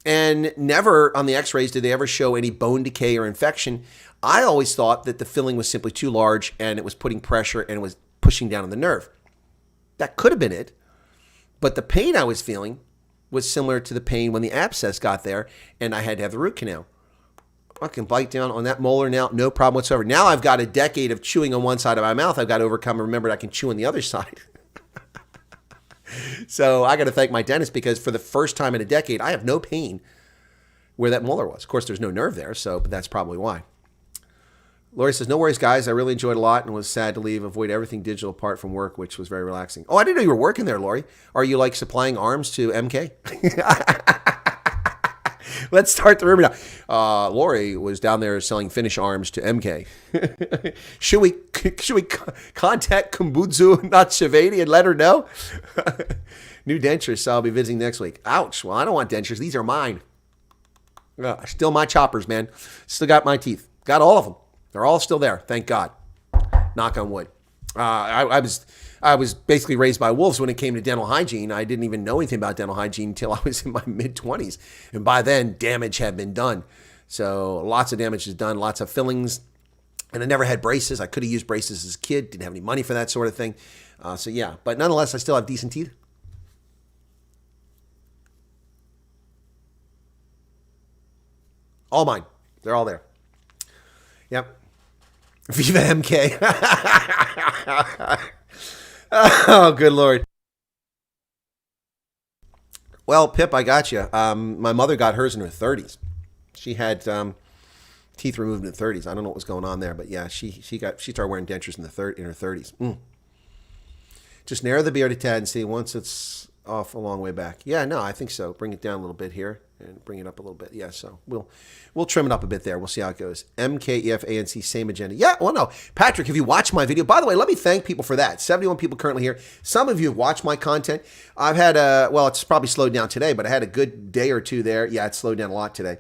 And never on the x-rays did they ever show any bone decay or infection. I always thought that the filling was simply too large and it was putting pressure and it was pushing down on the nerve. That could have been it, but the pain I was feeling was similar to the pain when the abscess got there and I had to have the root canal. I can bite down on that molar now, no problem whatsoever. Now I've got a decade of chewing on one side of my mouth. I've got to overcome and remember I can chew on the other side. So I got to thank my dentist because for the first time in a decade, I have no pain where that molar was. Of course, there's no nerve there, but that's probably why. Lori says, no worries, guys. I really enjoyed it a lot and was sad to leave. Avoid everything digital apart from work, which was very relaxing. Oh, I didn't know you were working there, Lori. Are you like supplying arms to MK? Let's start the rumor now. Lori was down there selling Finnish arms to MK. should we contact Kumbudzu Natshavedi and let her know? New dentures, so I'll be visiting next week. Ouch. Well, I don't want dentures. These are mine. Still my choppers, man. Still got my teeth. Got all of them. They're all still there. Thank God. Knock on wood. I was basically raised by wolves when it came to dental hygiene. I didn't even know anything about dental hygiene until I was in my mid-20s. And by then, damage had been done. So lots of damage is done, lots of fillings. And I never had braces. I could have used braces as a kid. Didn't have any money for that sort of thing. So yeah, but nonetheless, I still have decent teeth. All mine. They're all there. Yep. Viva MK. Oh, good Lord. Well, Pip, I got you. My mother got hers in her 30s. She had teeth removed in the 30s. I don't know what was going on there, but yeah, she started wearing dentures in her 30s. Just narrow the beard a tad and see once it's off a long way back. Yeah, no, I think so. Bring it down a little bit here and bring it up a little bit. Yeah, so we'll trim it up a bit there. We'll see how it goes. MKEFANC, same agenda. Yeah, well, no. Patrick, if you watched my video, by the way, let me thank people for that. 71 people currently here. Some of you have watched my content. I've had it's probably slowed down today, but I had a good day or two there. Yeah, it slowed down a lot today.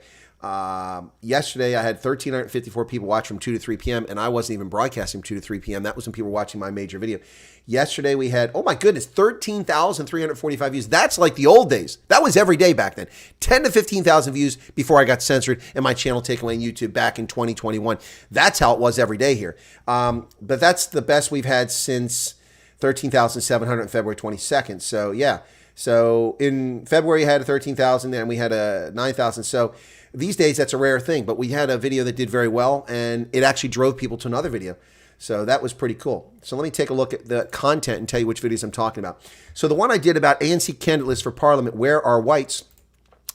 Yesterday, I had 1,354 people watch from 2 to 3 p.m., and I wasn't even broadcasting from 2 to 3 p.m. That was when people were watching my major video. Yesterday, we had, oh my goodness, 13,345 views. That's like the old days. That was every day back then. 10 to 15,000 views before I got censored and my channel taken away on YouTube back in 2021. That's how it was every day here. But that's the best we've had since 13,700 on February 22nd. So yeah. So in February, I had a 13,000 and we had a 9,000. So these days, that's a rare thing, but we had a video that did very well, and it actually drove people to another video. So that was pretty cool. So let me take a look at the content and tell you which videos I'm talking about. So the one I did about ANC candidate list for Parliament, Where Are Whites?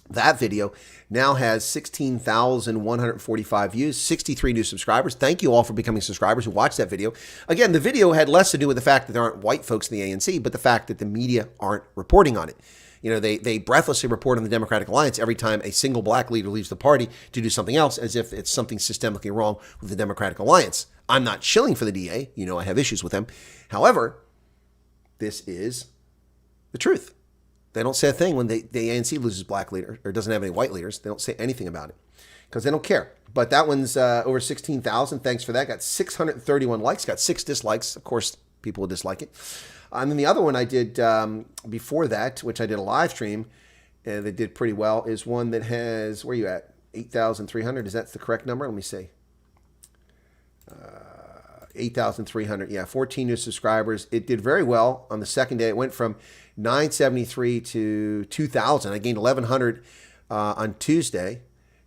That video now has 16,145 views, 63 new subscribers. Thank you all for becoming subscribers who watched that video. Again, the video had less to do with the fact that there aren't white folks in the ANC, but the fact that the media aren't reporting on it. You know, they breathlessly report on the Democratic Alliance every time a single black leader leaves the party to do something else, as if it's something systemically wrong with the Democratic Alliance. I'm not shilling for the DA. You know, I have issues with them. However, this is the truth. They don't say a thing when the ANC loses black leader or doesn't have any white leaders. They don't say anything about it because they don't care. But that one's over 16,000. Thanks for that. Got 631 likes, got 6 dislikes. Of course, people will dislike it. And then the other one I did before that, which I did a live stream, and that did pretty well, is one that has, where are you at? 8,300. Is that the correct number? Let me see. 8,300. Yeah, 14 new subscribers. It did very well on the second day. It went from 973 to 2,000. I gained 1,100 on Tuesday,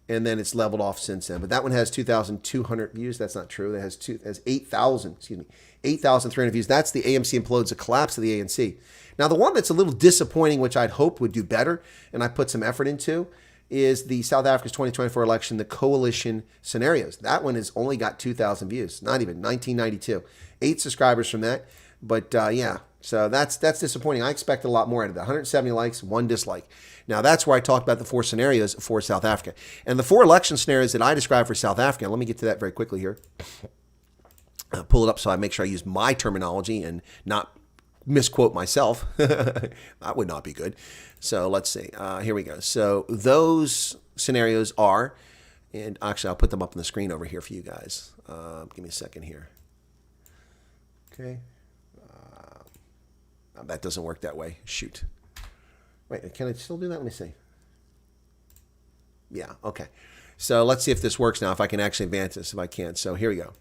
and then it's leveled off since then. But that one has 2,200 views. That's not true. That has 8,000. Excuse me. 8,300 views. That's the AMC implodes, a collapse of the ANC. Now, the one that's a little disappointing, which I'd hoped would do better, and I put some effort into, is the South Africa's 2024 election, the coalition scenarios. That one has only got 2,000 views, not even, 1992. 8 subscribers from that. But yeah, so that's disappointing. I expected a lot more out of that. 170 likes, 1 dislike. Now, that's where I talked about the 4 scenarios for South Africa. And the 4 election scenarios that I described for South Africa, let me get to that very quickly here. Pull it up so I make sure I use my terminology and not misquote myself. That would not be good. So let's see. Here we go. So those scenarios are, and actually I'll put them up on the screen over here for you guys. Give me a second here. Okay. That doesn't work that way. Shoot. Wait, can I still do that? Let me see. Yeah, okay. So let's see if this works now, if I can actually advance this, if I can. So here we go.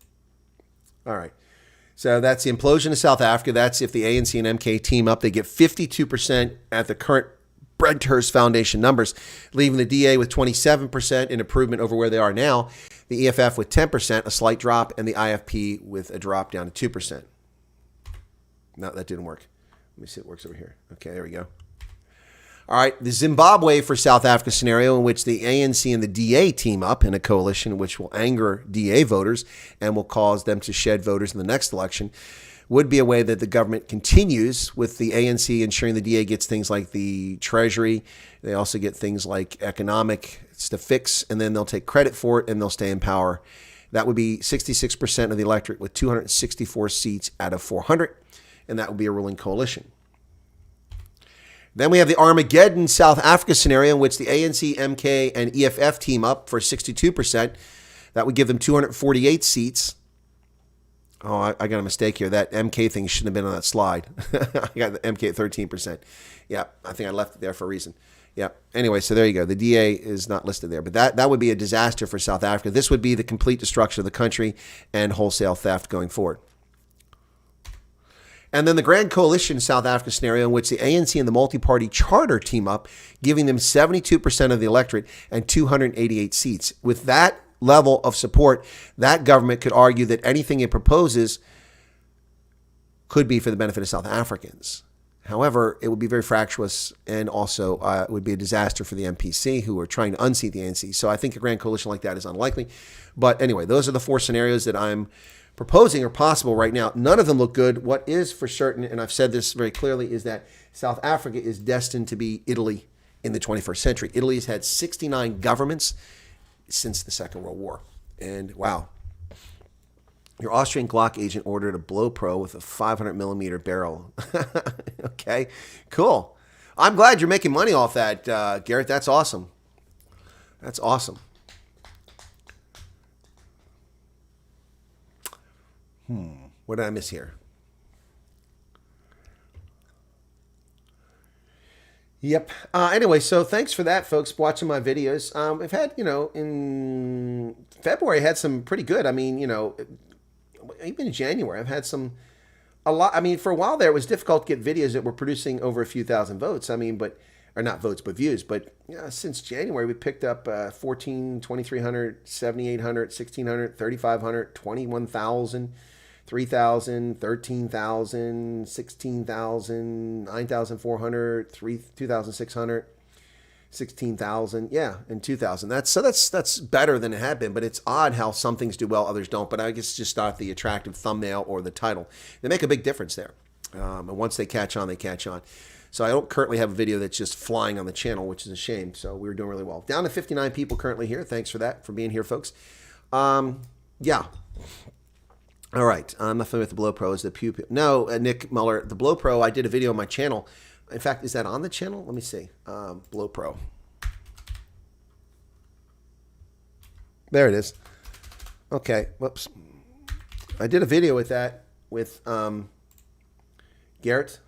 All right. So that's the implosion of South Africa. That's if the ANC and MK team up. They get 52% at the current Brenthurst Foundation numbers, leaving the DA with 27%, an improvement over where they are now, the EFF with 10%, a slight drop, and the IFP with a drop down to 2%. No, that didn't work. Let me see if it works over here. Okay, there we go. All right, the Zimbabwe for South Africa scenario in which the ANC and the DA team up in a coalition which will anger DA voters and will cause them to shed voters in the next election. would be a way that the government continues with the ANC ensuring the DA gets things like the Treasury. They also get things like economic, it's the fix, and then they'll take credit for it and they'll stay in power. That would be 66% of the electorate with 264 seats out of 400, and that would be a ruling coalition. Then we have the Armageddon South Africa scenario in which the ANC, MK, and EFF team up for 62%. That would give them 248 seats. Oh, I got a mistake here. That MK thing shouldn't have been on that slide. I got the MK at 13%. Yeah, I think I left it there for a reason. Yeah. Anyway, so there you go. The DA is not listed there. But that would be a disaster for South Africa. This would be the complete destruction of the country and wholesale theft going forward. And then the Grand Coalition South Africa scenario in which the ANC and the multi-party charter team up, giving them 72% of the electorate and 288 seats. With that level of support, that government could argue that anything it proposes could be for the benefit of South Africans. However, it would be very fractious, and also it would be a disaster for the MPC, who are trying to unseat the ANC. So I think a grand coalition like that is unlikely. But anyway, those are the 4 scenarios that I'm proposing are possible right now. None of them look good. What is for certain, and I've said this very clearly, is that South Africa is destined to be Italy in the 21st century. Italy has had 69 governments since the Second World War. And wow, your Austrian Glock agent ordered a blow pro with a 500 millimeter barrel. Okay, cool. I'm glad you're making money off that, Garrett. That's awesome. That's awesome. What did I miss here? Yep. Anyway, so thanks for that, folks, watching my videos. I've had, in February, I had some pretty good. I mean, even in January, I've had a lot. I mean, for a while there, it was difficult to get videos that were producing over a few thousand votes. I mean, or not votes, but views. But since January, we picked up 14, 2,300, 7,800, 1,600, 3,500, 21,000. 3,000, 13,000, 16,000, 9,400, 2,600, 16,000, and 2,000. That's better than it had been, but it's odd how some things do well, others don't. But I guess just not the attractive thumbnail or the title. They make a big difference there. And once they catch on, they catch on. So I don't currently have a video that's just flying on the channel, which is a shame. So we were doing really well. Down to 59 people currently here. Thanks for that, for being here, folks. Yeah. All right, I'm not familiar with the Blow Pro. Is the Pew Pew? No, Nick Muller. The Blow Pro, I did a video on my channel. In fact, is that on the channel? Let me see. Blow Pro. There it is. Okay, whoops. I did a video with that, with Garrett,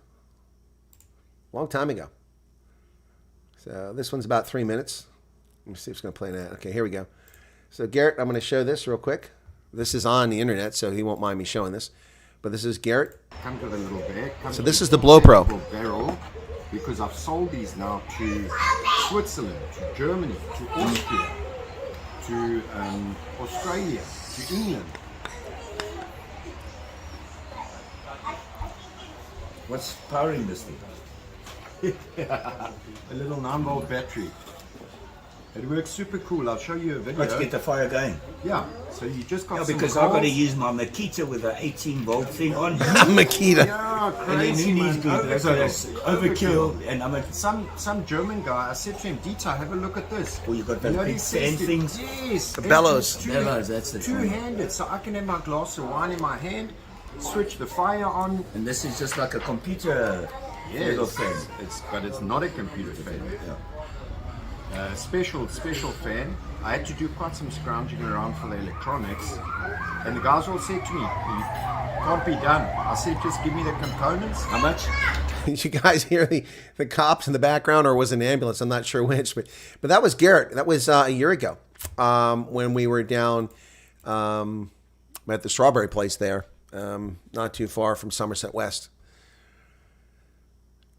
a long time ago. So this one's about 3 minutes. Let me see if it's going to play that. Okay, here we go. So Garrett, I'm going to show this real quick. This is on the internet, so he won't mind me showing this. But this is Garrett. Come to the little bag. So this is the Blow Pro. Barrel, because I've sold these now to Switzerland, to Germany, to Austria, to Australia, to England. What's powering this thing? A little 9-volt battery. It works super cool. I'll show you a video. Let's get the fire going. Yeah, so you just got some because I've got to use my Makita with an 18-volt thing on. Makita. Yeah, And then crazy, who man. needs good? So that's overkill. And I'm a, Some German guy, I said to him, Dieter, have a look at this. Oh, you got those know, big he says sand to- things? Yes. The bellows. Bellows, that's the thing. Two-handed, so I can have my glass of wine in my hand, switch the fire on. And this is just like a computer little fan. But it's not a computer fan. Yeah. Special fan. I had to do quite some scrounging around for the electronics, and the guys all said to me, "It can't be done." I said, "Just give me the components." How much? Did you guys hear the cops in the background, or was it an ambulance? I'm not sure which, but that was Garrett. That was a year ago when we were down at the strawberry place there, not too far from Somerset West.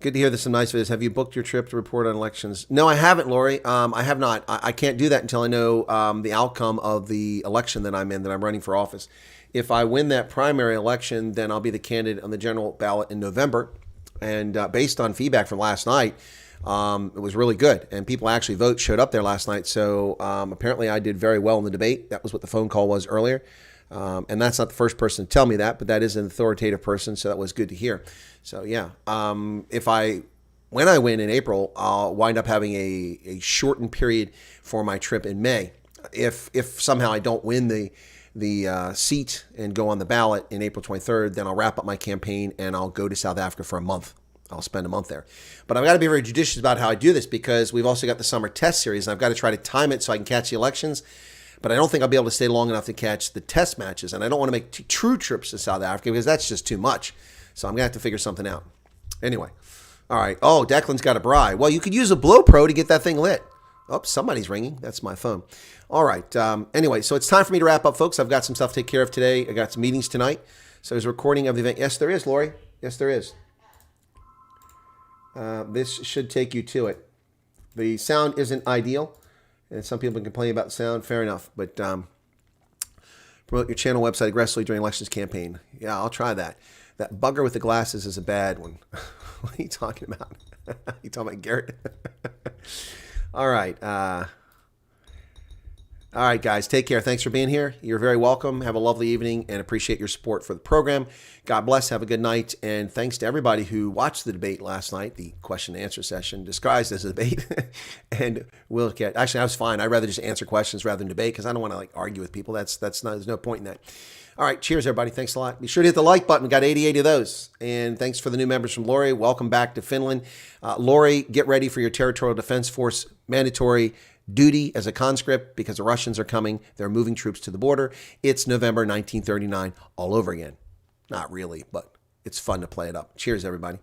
Good to hear there's some nice videos. Have you booked your trip to report on elections? No, I haven't, Lori. I have not. I can't do that until I know the outcome of the election that I'm in, that I'm running for office. If I win that primary election, then I'll be the candidate on the general ballot in November. And based on feedback from last night, it was really good. And people actually showed up there last night. So apparently I did very well in the debate. That was what the phone call was earlier. And that's not the first person to tell me that, but that is an authoritative person, so that was good to hear. So yeah, when I win in April, I'll wind up having a shortened period for my trip in May. If somehow I don't win the seat and go on the ballot in April 23rd, then I'll wrap up my campaign and I'll go to South Africa for a month. I'll spend a month there. But I've got to be very judicious about how I do this, because we've also got the summer test series, and I've got to try to time it so I can catch the elections. But I don't think I'll be able to stay long enough to catch the test matches. And I don't want to make true trips to South Africa, because that's just too much. So I'm going to have to figure something out. Anyway. All right. Oh, Declan's got a braai. Well, you could use a Blow Pro to get that thing lit. Oh, somebody's ringing. That's my phone. All right. Anyway, so it's time for me to wrap up, folks. I've got some stuff to take care of today. I got some meetings tonight. So there's a recording of the event. Yes, there is, Lori. Yes, there is. This should take you to it. The sound isn't ideal, and some people complain about the sound. Fair enough. But promote your channel website aggressively during elections campaign. Yeah, I'll try that. That bugger with the glasses is a bad one. What are you talking about? You talking about Garrett? All right. All right, guys. Take care. Thanks for being here. You're very welcome. Have a lovely evening, and appreciate your support for the program. God bless. Have a good night. And thanks to everybody who watched the debate last night, the question and answer session disguised as a debate. And we'll get, actually, I was fine. I'd rather just answer questions rather than debate, because I don't want to argue with people. That's not, there's no point in that. All right. Cheers, everybody. Thanks a lot. Be sure to hit the like button. We got 88 of those. And thanks for the new members from Lori. Welcome back to Finland. Lori, get ready for your Territorial Defense Force mandatory duty as a conscript, because the Russians are coming. They're moving troops to the border. It's November 1939 all over again. Not really, but it's fun to play it up. Cheers, everybody.